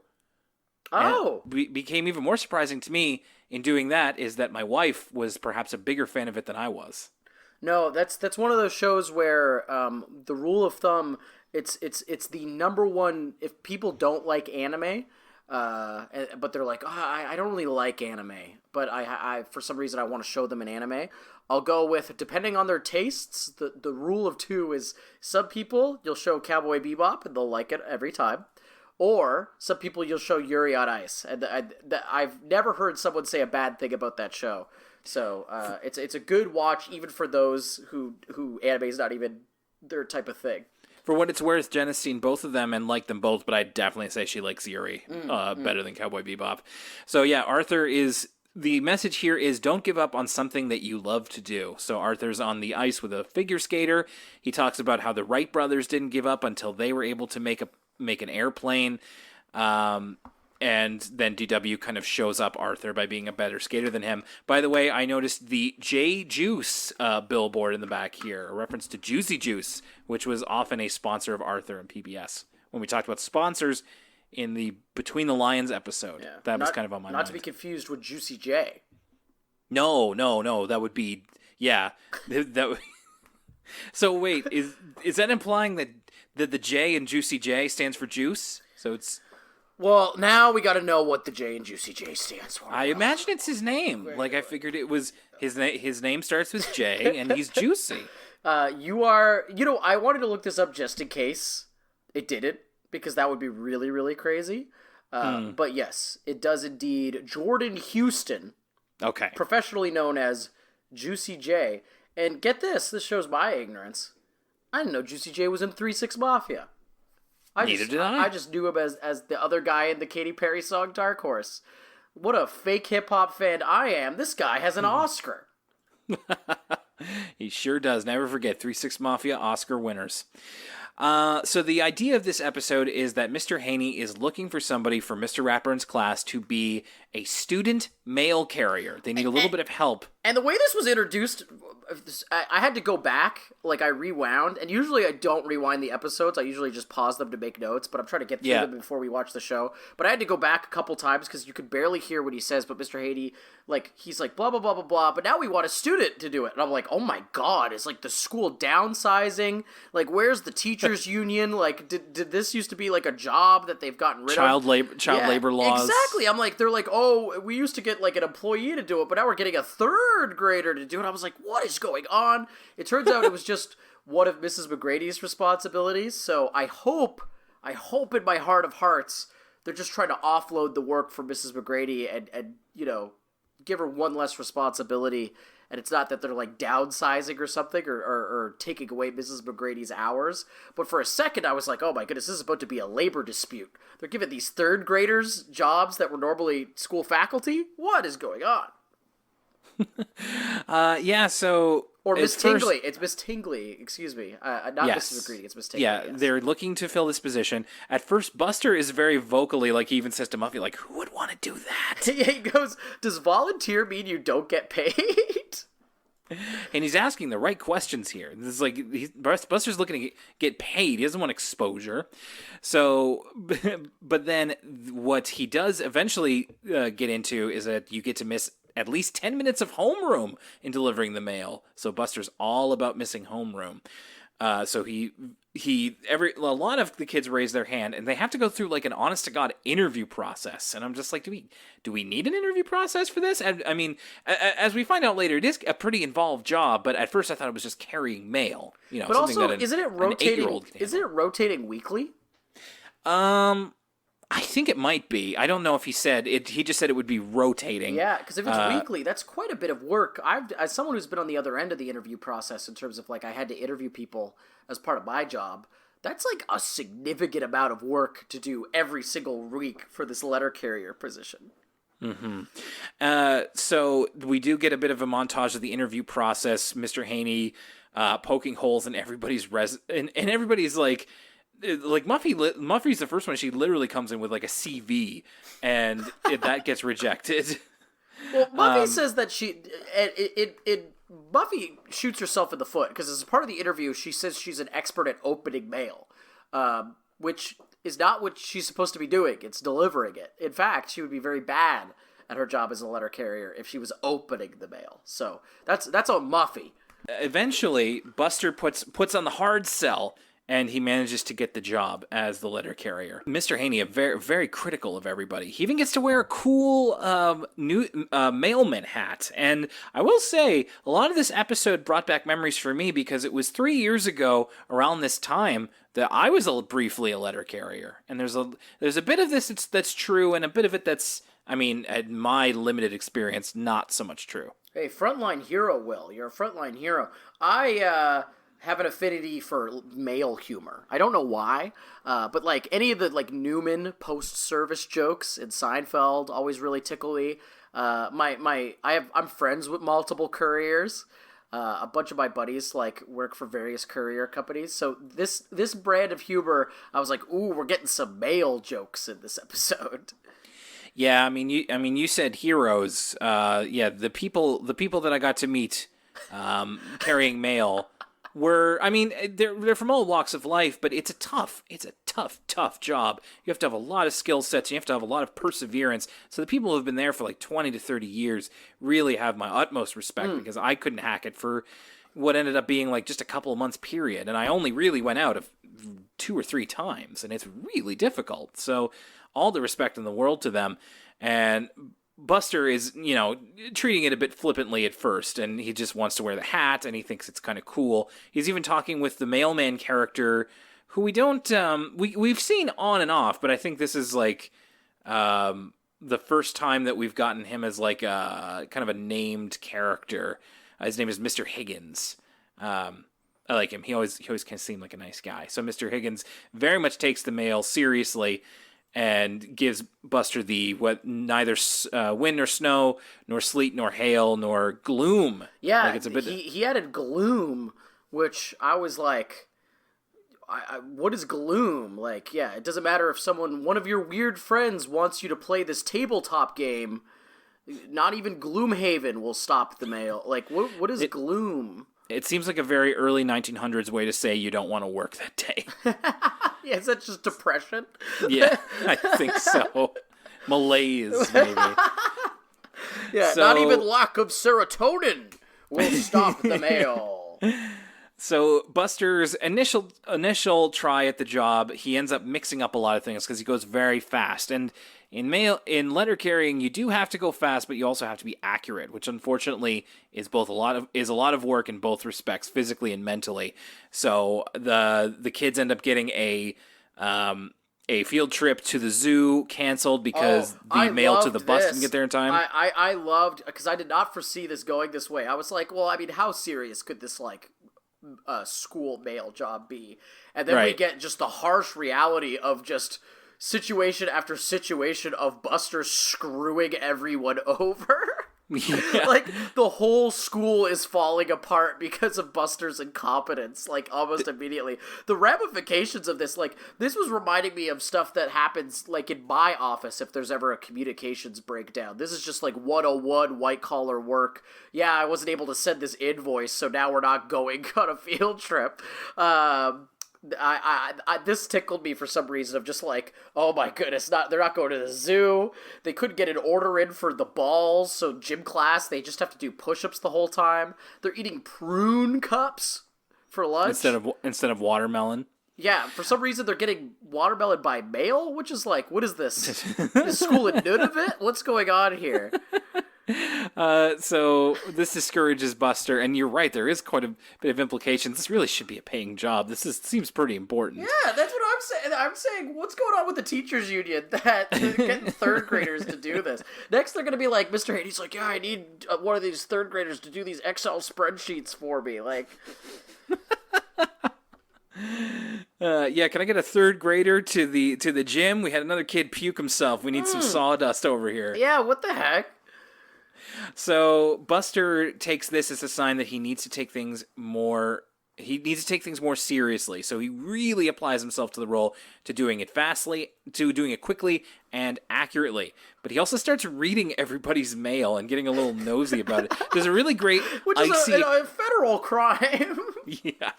Oh! And became even more surprising to me in doing that is that my wife was perhaps a bigger fan of it than I was. No, that's one of those shows where the rule of thumb, it's the number one, if people don't like anime, but they're like, I don't really like anime, but I for some reason I want to show them an anime, I'll go with, depending on their tastes, the rule of two is some people you'll show Cowboy Bebop and they'll like it every time. Or some people you'll show Yuri on Ice, and I've never heard someone say a bad thing about that show. So it's a good watch, even for those who anime is not even their type of thing. For what it's worth, Jen has seen both of them and liked them both, but I'd definitely say she likes Yuri better than Cowboy Bebop. So yeah, the message here is don't give up on something that you love to do. So Arthur's on the ice with a figure skater. He talks about how the Wright brothers didn't give up until they were able to make an airplane. And then DW kind of shows up Arthur by being a better skater than him. By the way, I noticed the J Juice billboard in the back here, a reference to Juicy Juice, which was often a sponsor of Arthur and PBS. When we talked about sponsors in the Between the Lions episode, that was kind of on my mind. Not to be confused with Juicy J. No, that would be, that would... So wait, is that implying that the J in Juicy J stands for juice? So it's... Well, now we got to know what the J in Juicy J stands for. I imagine it's his name. Like, I figured it was his name. His name starts with J, and he's Juicy. I wanted to look this up just in case it didn't, because that would be really, really crazy. But yes, it does indeed. Jordan Houston, Okay. professionally known as Juicy J. And get this shows my ignorance. I didn't know Juicy J was in 3-6 Mafia. Neither did I. I just knew him as the other guy in the Katy Perry song Dark Horse. What a fake hip-hop fan I am. This guy has an Oscar. He sure does. Never forget, 3-6 Mafia Oscar winners. So the idea of this episode is that Mr. Haney is looking for somebody for Mr. Ratburn's class to be a student mail carrier. They need a little bit of help. And the way this was introduced, I had to go back, like I rewound, and usually I don't rewind the episodes, I usually just pause them to make notes, but I'm trying to get through them before we watch the show. But I had to go back a couple times because you could barely hear what he says, but Mr. Haney, he's like, blah, blah, blah, blah, blah, but now we want a student to do it. And I'm like, oh my god, is the school downsizing? Where's the teachers union? Did this used to be a job that they've gotten rid of? Child labor laws. Exactly. I'm like, they're like, oh, we used to get an employee to do it, but now we're getting a third grader to do it. I was like, what is going on? It turns out it was just one of Mrs. McGrady's responsibilities. So I hope in my heart of hearts, they're just trying to offload the work for Mrs. McGrady and give her one less responsibility. And it's not that they're downsizing or something or taking away Mrs. McGrady's hours. But for a second, I was like, oh my goodness, this is about to be a labor dispute. They're giving these third graders jobs that were normally school faculty? What is going on? Or Miss Tingley. It's Miss Tingley, excuse me. Not Mrs. McGrady, it's Miss Tingley. Yeah, yes. They're looking to fill this position. At first, Buster is very vocally, he even says to Muffy, who would want to do that? He goes, does volunteer mean you don't get paid? And he's asking the right questions here. This is Buster's looking to get paid. He doesn't want exposure. So, but then what he does eventually get into is that you get to miss at least 10 minutes of homeroom in delivering the mail. So Buster's all about missing homeroom. So a lot of the kids raise their hand, and they have to go through an honest to God interview process. And I'm just like, do we need an interview process for this? I mean, as we find out later, it is a pretty involved job. But at first, I thought it was just carrying mail. But also, isn't it rotating? Isn't it rotating weekly? I think it might be. I don't know if he said it. He just said it would be rotating. Yeah, because if it's weekly, that's quite a bit of work. As someone who's been on the other end of the interview process in terms of I had to interview people as part of my job, that's a significant amount of work to do every single week for this letter carrier position. Mm-hmm. So we do get a bit of a montage of the interview process. Mr. Haney poking holes in everybody's and everybody's Muffy's the first one. She literally comes in with a CV, and that gets rejected. Well, Muffy says that Muffy shoots herself in the foot because as part of the interview, she says she's an expert at opening mail, which is not what she's supposed to be doing. It's delivering it. In fact, she would be very bad at her job as a letter carrier if she was opening the mail. So that's on Muffy. Eventually, Buster puts on the hard sell, and he manages to get the job as the letter carrier. Mr. Haney, very, very critical of everybody. He even gets to wear a cool new mailman hat. And I will say, a lot of this episode brought back memories for me because it was 3 years ago, around this time, that I was briefly a letter carrier. And there's a bit of this that's true, and a bit of it that's, at my limited experience, not so much true. Hey, frontline hero, Will. You're a frontline hero. I have an affinity for male humor. I don't know why, but any of the Newman post-service jokes in Seinfeld always really tickle me. I'm friends with multiple couriers, A bunch of my buddies like work for various courier companies, so this brand of humor, I was like, ooh, we're getting some mail jokes in this episode. Yeah, I mean, you said heroes. Yeah, the people that I got to meet, carrying mail, were. I mean, they're from all walks of life, but it's a tough job. You have to have a lot of skill sets. You have to have a lot of perseverance. So the people who have been there for like 20 to 30 years really have my utmost respect, because I couldn't hack it for what ended up being like just a couple of months period, and I only really went out of 2 or 3 times, and it's really difficult. So all the respect in the world to them. And Buster is, treating it a bit flippantly at first, and he just wants to wear the hat, and he thinks it's kind of cool. He's even talking with the mailman character, who we don't, we've seen on and off, but I think this is like the first time that we've gotten him as like a kind of a named character. His name is Mr. Higgins. I like him. He always kind of seemed like a nice guy. So Mr. Higgins very much takes the mail seriously and gives Buster the neither wind nor snow, nor sleet nor hail, nor gloom. Yeah, like it's a bit... he added gloom, which I was like, what is gloom? Like, yeah, it doesn't matter if one of your weird friends wants you to play this tabletop game, not even Gloomhaven will stop the mail. Like, what is gloom? It seems like a very early 1900s way to say you don't want to work that day. Yeah, is that just depression? Yeah, I think so. Malaise, maybe. Yeah, so, not even lack of serotonin will stop the mail. So Buster's initial try at the job, he ends up mixing up a lot of things because he goes very fast. And in letter carrying, you do have to go fast, but you also have to be accurate, which unfortunately is a lot of work in both respects, physically and mentally. So the kids end up getting a field trip to the zoo canceled because the mail to the bus didn't get there in time. I loved, because I did not foresee this going this way. I was like, well, I mean, how serious could this like school mail job be? And then we get just the harsh reality of just situation after situation of Buster screwing everyone over. Yeah. Like, the whole school is falling apart because of Buster's incompetence, like, almost immediately. The ramifications of this, like, this was reminding me of stuff that happens, like, in my office if there's ever a communications breakdown. This is just, like, 101 white-collar work. Yeah, I wasn't able to send this invoice, so now we're not going on a field trip. This tickled me for some reason of just like, oh my goodness, they're not going to the zoo. They couldn't get an order in for the balls, so gym class, they just have to do push-ups the whole time. They're eating prune cups for lunch instead of watermelon. Yeah, for some reason they're getting watermelon by mail, which is like, what is this? This school in Nunavut? What's going on here? So this discourages Buster, and you're right, there is quite a bit of implications. This really should be a paying job. Seems pretty important. Yeah, that's what I'm saying. I'm saying, what's going on with the teachers union that getting third graders to do this? Next, they're going to be like, Mr. Haney's like, yeah, I need one of these third graders to do these Excel spreadsheets for me. Like, yeah, can I get a third grader to the gym? We had another kid puke himself. We need some sawdust over here. Yeah, what the heck? So Buster takes this as a sign that he needs to take things more seriously. So he really applies himself to the role, to doing it quickly and accurately. But he also starts reading everybody's mail and getting a little nosy about it. There's a really great is a federal crime. Yeah.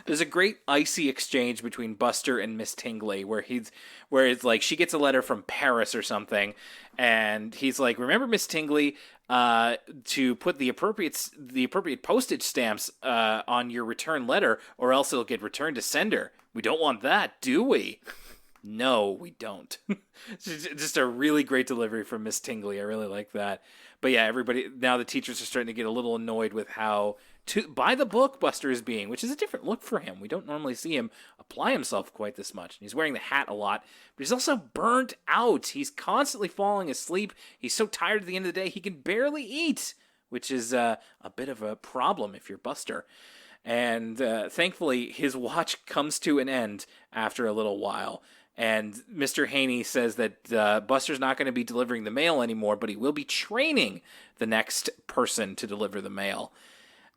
There's a great icy exchange between Buster and Miss Tingley where it's like she gets a letter from Paris or something, and he's like, remember, Miss Tingley, to put the appropriate postage stamps on your return letter, or else it'll get returned to sender. We don't want that, do we? No, we don't. Just a really great delivery from Miss Tingley. I really like that. But yeah, the teachers are starting to get a little annoyed with how by the book Buster is being, which is a different look for him. We don't normally see him apply himself quite this much. And he's wearing the hat a lot, but he's also burnt out. He's constantly falling asleep. He's so tired at the end of the day, he can barely eat, which is a bit of a problem if you're Buster. And thankfully, his watch comes to an end after a little while. And Mr. Haney says that Buster's not going to be delivering the mail anymore, but he will be training the next person to deliver the mail.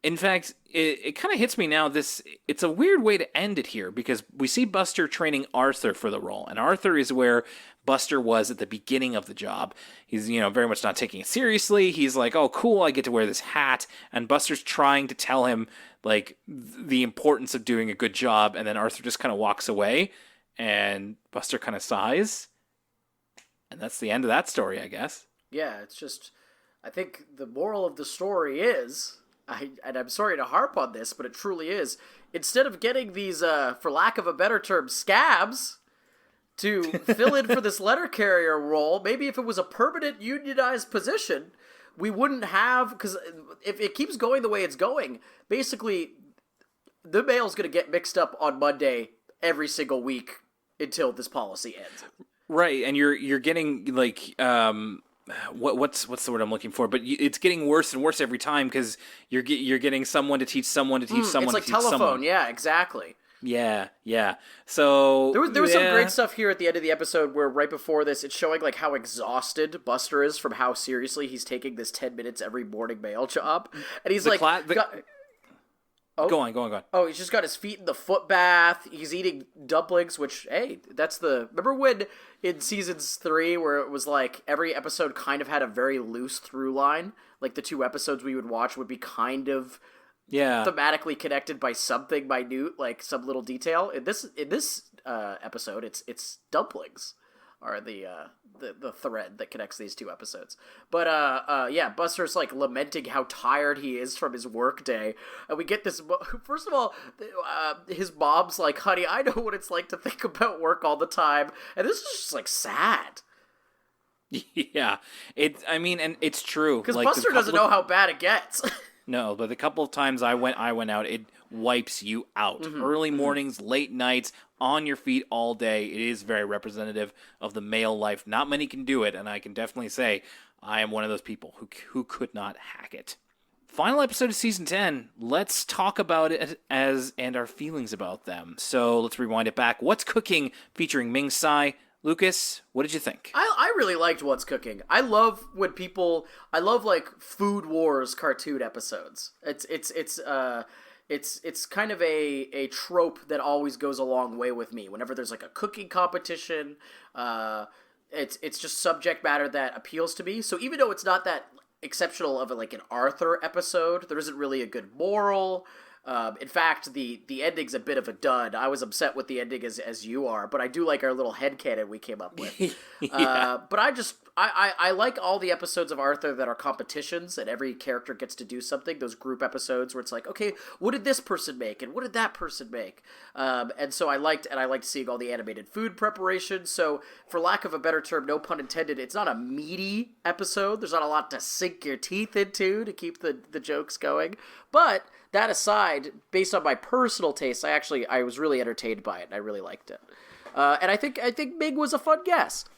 In fact, it kind of hits me now. It's a weird way to end it here because we see Buster training Arthur for the role, and Arthur is where Buster was at the beginning of the job. He's very much not taking it seriously. He's like, "Oh, cool, I get to wear this hat," and Buster's trying to tell him like the importance of doing a good job, and then Arthur just kind of walks away, and Buster kind of sighs, and that's the end of that story, I guess. Yeah, it's just, I think the moral of the story is. And I'm sorry to harp on this, but it truly is. Instead of getting these, for lack of a better term, scabs to fill in for this letter carrier role, maybe if it was a permanent unionized position, we wouldn't have, because if it keeps going the way it's going, basically, the mail's going to get mixed up on Monday every single week until this policy ends. Right, and you're getting, like, what's the word I'm looking for? But it's getting worse and worse every time because you're getting someone to teach someone to teach someone it's to like teach telephone. someone. Yeah, exactly. Yeah. So there was some great stuff here at the end of the episode where right before this, it's showing like how exhausted Buster is from how seriously he's taking this 10 minutes every morning mail job, and he's Go on. Oh, he's just got his feet in the foot bath. He's eating dumplings, which, hey, remember when in seasons 3 where it was like every episode kind of had a very loose through line? Like the 2 episodes we would watch would be kind of thematically connected by something minute, like some little detail. In this episode, it's dumplings are the thread that connects these 2 episodes. But yeah, Buster's like lamenting how tired he is from his work day, and we get this. First of all, his mom's like, "Honey, I know what it's like to think about work all the time," and this is just like sad. Yeah, and it's true because like, Buster doesn't know how bad it gets. No, but the couple of times I went out, it wipes you out. Mm-hmm. Early mornings, late nights, on your feet all day. It is very representative of the male life. Not many can do it, and I can definitely say I am one of those people who could not hack it. Final episode of Season 10. Let's talk about it and our feelings about them. So let's rewind it back. What's Cooking featuring Ming Tsai. Lucas, what did you think? I really liked What's Cooking. I love like Food Wars cartoon episodes. It's kind of a trope that always goes a long way with me. Whenever there's like a cooking competition, it's just subject matter that appeals to me. So even though it's not that exceptional of like an Arthur episode, there isn't really a good moral. In fact, the ending's a bit of a dud. I was upset with the ending as you are, but I do like our little headcanon we came up with. But I like all the episodes of Arthur that are competitions and every character gets to do something. Those group episodes where it's like, okay, what did this person make and what did that person make? And so I liked seeing all the animated food preparation. So for lack of a better term, no pun intended, it's not a meaty episode. There's not a lot to sink your teeth into to keep the jokes going. But that aside, based on my personal taste, I was really entertained by it, and I really liked it. And I think Ming was a fun guest.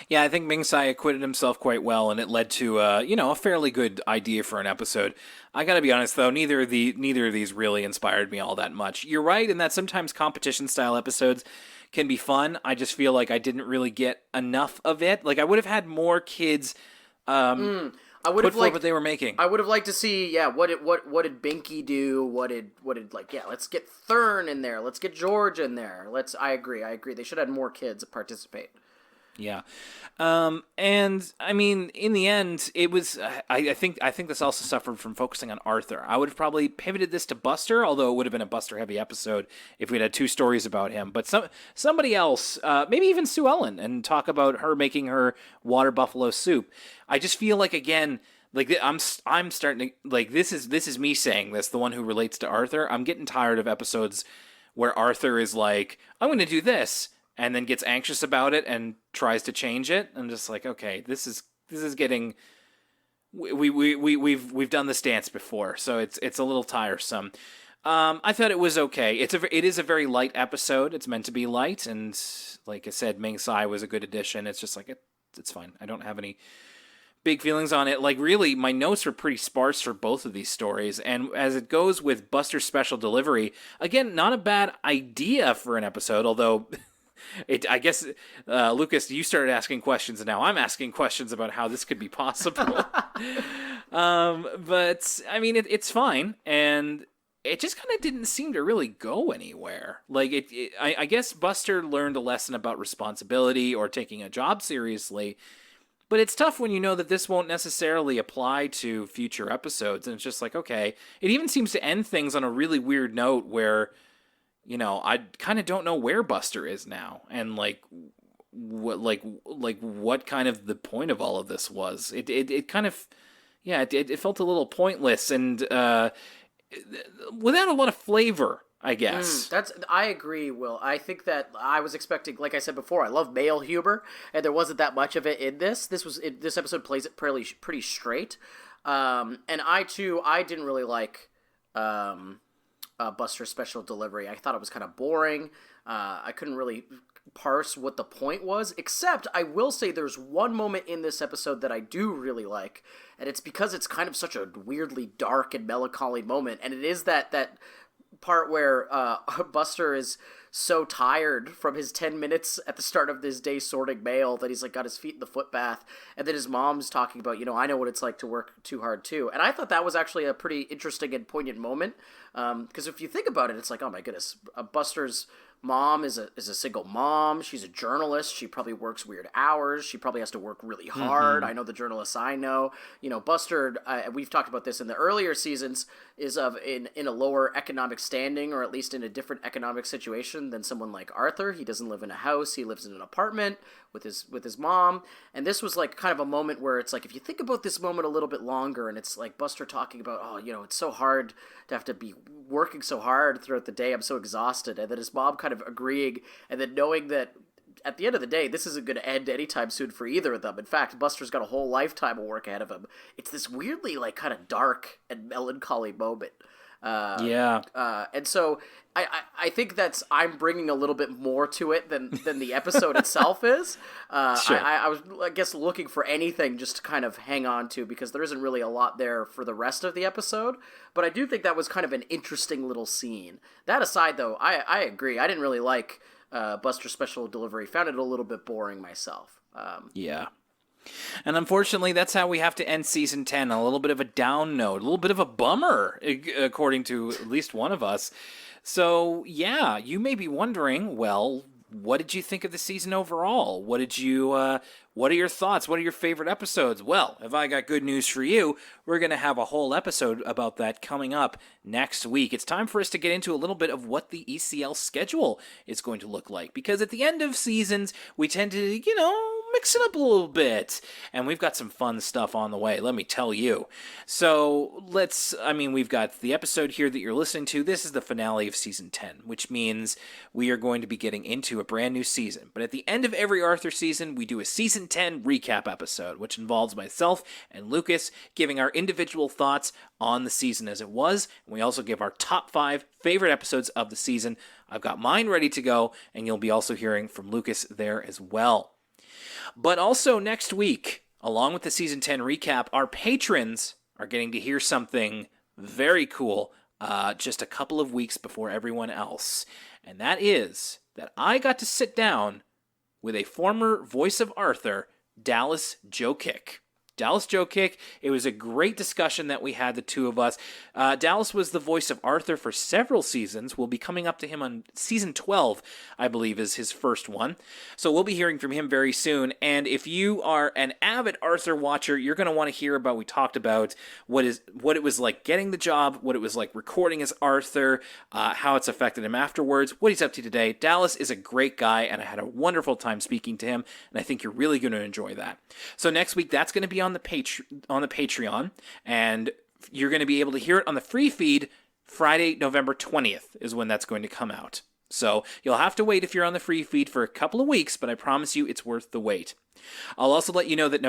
Yeah, I think Ming Tsai acquitted himself quite well, and it led to a fairly good idea for an episode. I gotta be honest though, neither of these really inspired me all that much. You're right in that sometimes competition style episodes can be fun. I just feel like I didn't really get enough of it. Like I would have had more kids. I would have liked what they were making. I would have liked to see, what did Binky do? What did let's get Thurn in there. Let's get George in there. I agree. They should have had more kids participate. Yeah. And I mean, in the end, it was, I think this also suffered from focusing on Arthur. I would have probably pivoted this to Buster, although it would have been a Buster heavy episode if we'd had 2 stories about him. But somebody else, maybe even Sue Ellen, and talk about her making her water buffalo soup. I just feel like, again, like I'm starting to, like, this is me saying this, the one who relates to Arthur. I'm getting tired of episodes where Arthur is like, I'm going to do this, and then gets anxious about it and tries to change it. I'm just like, okay, this is getting, we've done this dance before, so it's a little tiresome. I thought it was okay. It is a very light episode. It's meant to be light, and like I said, Ming Tsai was a good addition. It's just like it's fine. I don't have any big feelings on it. Like, really, my notes were pretty sparse for both of these stories, and as it goes with Buster's special delivery, again, not a bad idea for an episode, although I guess, Lucas, you started asking questions, and now I'm asking questions about how this could be possible. But I mean, it's fine, and it just kind of didn't seem to really go anywhere. Like I guess Buster learned a lesson about responsibility or taking a job seriously. But it's tough when you know that this won't necessarily apply to future episodes, and it's just like, okay. It even seems to end things on a really weird note where, I kind of don't know where Buster is now, and what kind of the point of all of this was. It kind of, yeah, it felt a little pointless and without a lot of flavor, I guess. I agree, Will. I think that I was expecting, like I said before, I love male humor, and there wasn't that much of it in this. This episode plays it pretty straight, and I didn't really like Buster's special delivery. I thought it was kind of boring. I couldn't really parse what the point was, except I will say there's one moment in this episode that I do really like, and it's because it's kind of such a weirdly dark and melancholy moment, and it is that part where Buster is so tired from his 10 minutes at the start of this day sorting mail that he's like got his feet in the foot bath, and then his mom's talking about, I know what it's like to work too hard too. And I thought that was actually a pretty interesting and poignant moment, because if you think about it, it's like, oh my goodness, Buster's mom is a single mom. She's a journalist. She probably works weird hours. She probably has to work really hard. I know the journalists I know. Buster, we've talked about this in the earlier seasons, is in a lower economic standing, or at least in a different economic situation than someone like Arthur. He doesn't live in a house. He lives in an apartment with his mom. And this was like kind of a moment where it's like, if you think about this moment a little bit longer, and it's like Buster talking about, it's so hard to have to be working so hard throughout the day. I'm so exhausted. And then his mom kind of agreeing, and then knowing that at the end of the day, this isn't going to end anytime soon for either of them. In fact, Buster's got a whole lifetime of work ahead of him. It's this weirdly like kind of dark and melancholy moment. And so I think I'm bringing a little bit more to it than the episode itself is. Sure. I was, I guess, looking for anything just to kind of hang on to, because there isn't really a lot there for the rest of the episode. But I do think that was kind of an interesting little scene. That aside, though, I agree. I didn't really like Buster's special delivery. Found it a little bit boring myself. Yeah. And unfortunately, that's how we have to end Season 10, a little bit of a down note, a little bit of a bummer, according to at least one of us. So, yeah, you may be wondering, well, what did you think of the season overall? What are your thoughts? What are your favorite episodes? Well, if I got good news for you, we're going to have a whole episode about that coming up next week. It's time for us to get into a little bit of what the ECL schedule is going to look like, because at the end of seasons, we tend to, mix it up a little bit, and we've got some fun stuff on the way, let me tell you. So we've got the episode here that you're listening to. This is the finale of Season 10, which means we are going to be getting into a brand new season. But at the end of every Arthur season, we do a Season 10 recap episode, which involves myself and Lucas giving our individual thoughts on the season as it was, and we also give our top 5 favorite episodes of the season. I've got mine ready to go, and you'll be also hearing from Lucas there as well. But also next week, along with the Season 10 recap, our patrons are getting to hear something very cool just a couple of weeks before everyone else. And that is that I got to sit down with a former voice of Arthur, Dallas Joe Kick. Dallas Joe Kick. It was a great discussion that we had, the two of us. Dallas was the voice of Arthur for several seasons. We'll be coming up to him on season 12, I believe, is his first one. So we'll be hearing from him very soon. And if you are an avid Arthur watcher, you're going to want to hear about, we talked about what it was like getting the job, what it was like recording as Arthur, how it's affected him afterwards, what he's up to today. Dallas is a great guy, and I had a wonderful time speaking to him, and I think you're really going to enjoy that. So next week, that's going to be on the Patreon, and you're going to be able to hear it on the free feed Friday, November 20th is when that's going to come out. So you'll have to wait if you're on the free feed for a couple of weeks, but I promise you it's worth the wait. I'll also let you know that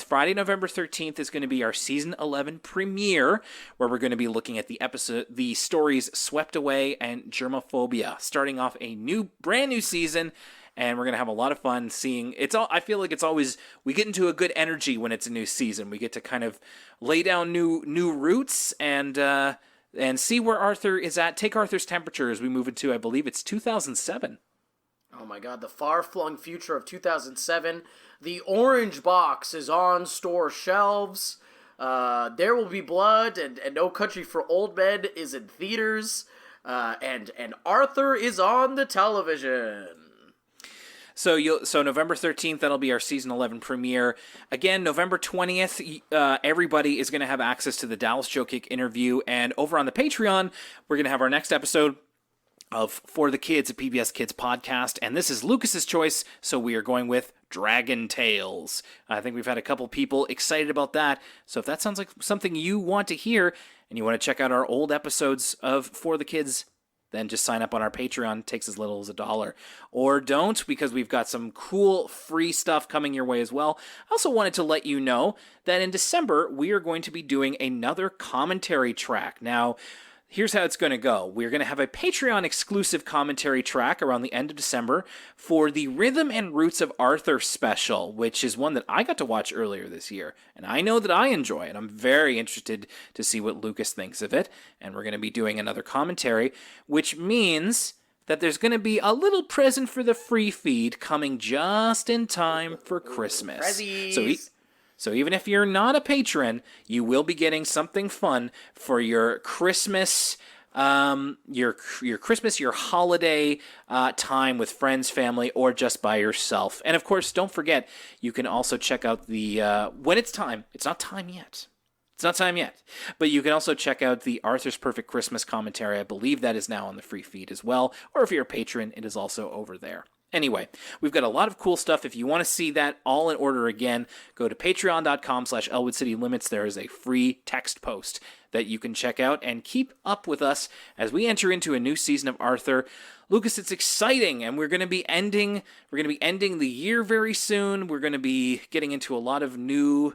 Friday, November 13th is going to be our season 11 premiere, where we're going to be looking at the stories Swept Away and Germophobia, starting off a brand new season. And we're going to have a lot of fun seeing I feel like it's always, we get into a good energy when it's a new season. We get to kind of lay down new roots and see where Arthur is at, take Arthur's temperature as we move into, I believe it's 2007. Oh my god, the far-flung future of 2007. The orange box is on store shelves. There Will Be Blood and No Country for Old Men is in theaters. And Arthur is on the television. So November 13th, that'll be our season 11 premiere. Again, November 20th, everybody is going to have access to the Dallas Joe Kick interview. And over on the Patreon, we're going to have our next episode of For the Kids, a PBS Kids podcast. And this is Lucas's choice, so we are going with Dragon Tales. I think we've had a couple people excited about that. So if that sounds like something you want to hear, and you want to check out our old episodes of For the Kids, then just sign up on our Patreon. It takes as little as $1. Or don't, because we've got some cool free stuff coming your way as well. I also wanted to let you know that in December, we are going to be doing another commentary track. Now, here's how it's going to go. We're going to have a Patreon exclusive commentary track around the end of December for the Rhythm and Roots of Arthur special, which is one that I got to watch earlier this year. And I know that I enjoy it. I'm very interested to see what Lucas thinks of it. And we're going to be doing another commentary, which means that there's going to be a little present for the free feed coming just in time for Christmas. So even if you're not a patron, you will be getting something fun for your Christmas, your Christmas, your holiday time with friends, family, or just by yourself. And of course, don't forget, you can also check out the when it's time. It's not time yet. It's not time yet. But you can also check out the Arthur's Perfect Christmas commentary. I believe that is now on the free feed as well. Or if you're a patron, it is also over there. Anyway, we've got a lot of cool stuff. If you want to see that all in order again, go to patreon.com/Elwood City Limits. There is a free text post that you can check out and keep up with us as we enter into a new season of Arthur. Lucas, it's exciting, and we're going to be ending the year very soon. We're going to be getting into a lot of a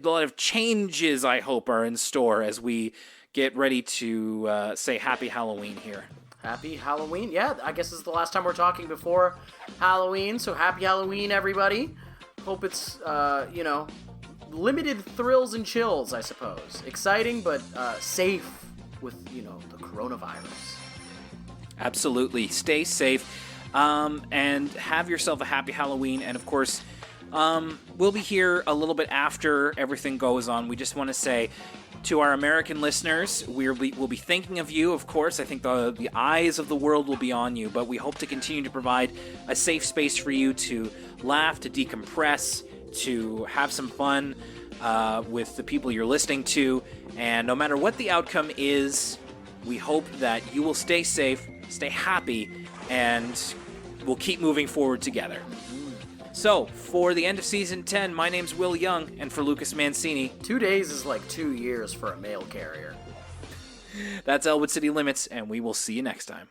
lot of changes, I hope, are in store as we get ready to say Happy Halloween here. Happy Halloween. Yeah, I guess this is the last time we're talking before Halloween, so happy Halloween, everybody. Hope it's, limited thrills and chills, I suppose. Exciting, but safe with, the coronavirus. Absolutely. Stay safe, and have yourself a happy Halloween. And, of course, we'll be here a little bit after everything goes on. We just want to say, to our American listeners, we'll be thinking of you, of course. I think the eyes of the world will be on you, but we hope to continue to provide a safe space for you to laugh, to decompress, to have some fun with the people you're listening to. And no matter what the outcome is, we hope that you will stay safe, stay happy, and we'll keep moving forward together. So, for the end of Season 10, my name's Will Young, and for Lucas Mancini... 2 days is like 2 years for a mail carrier. That's Elwood City Limits, and we will see you next time.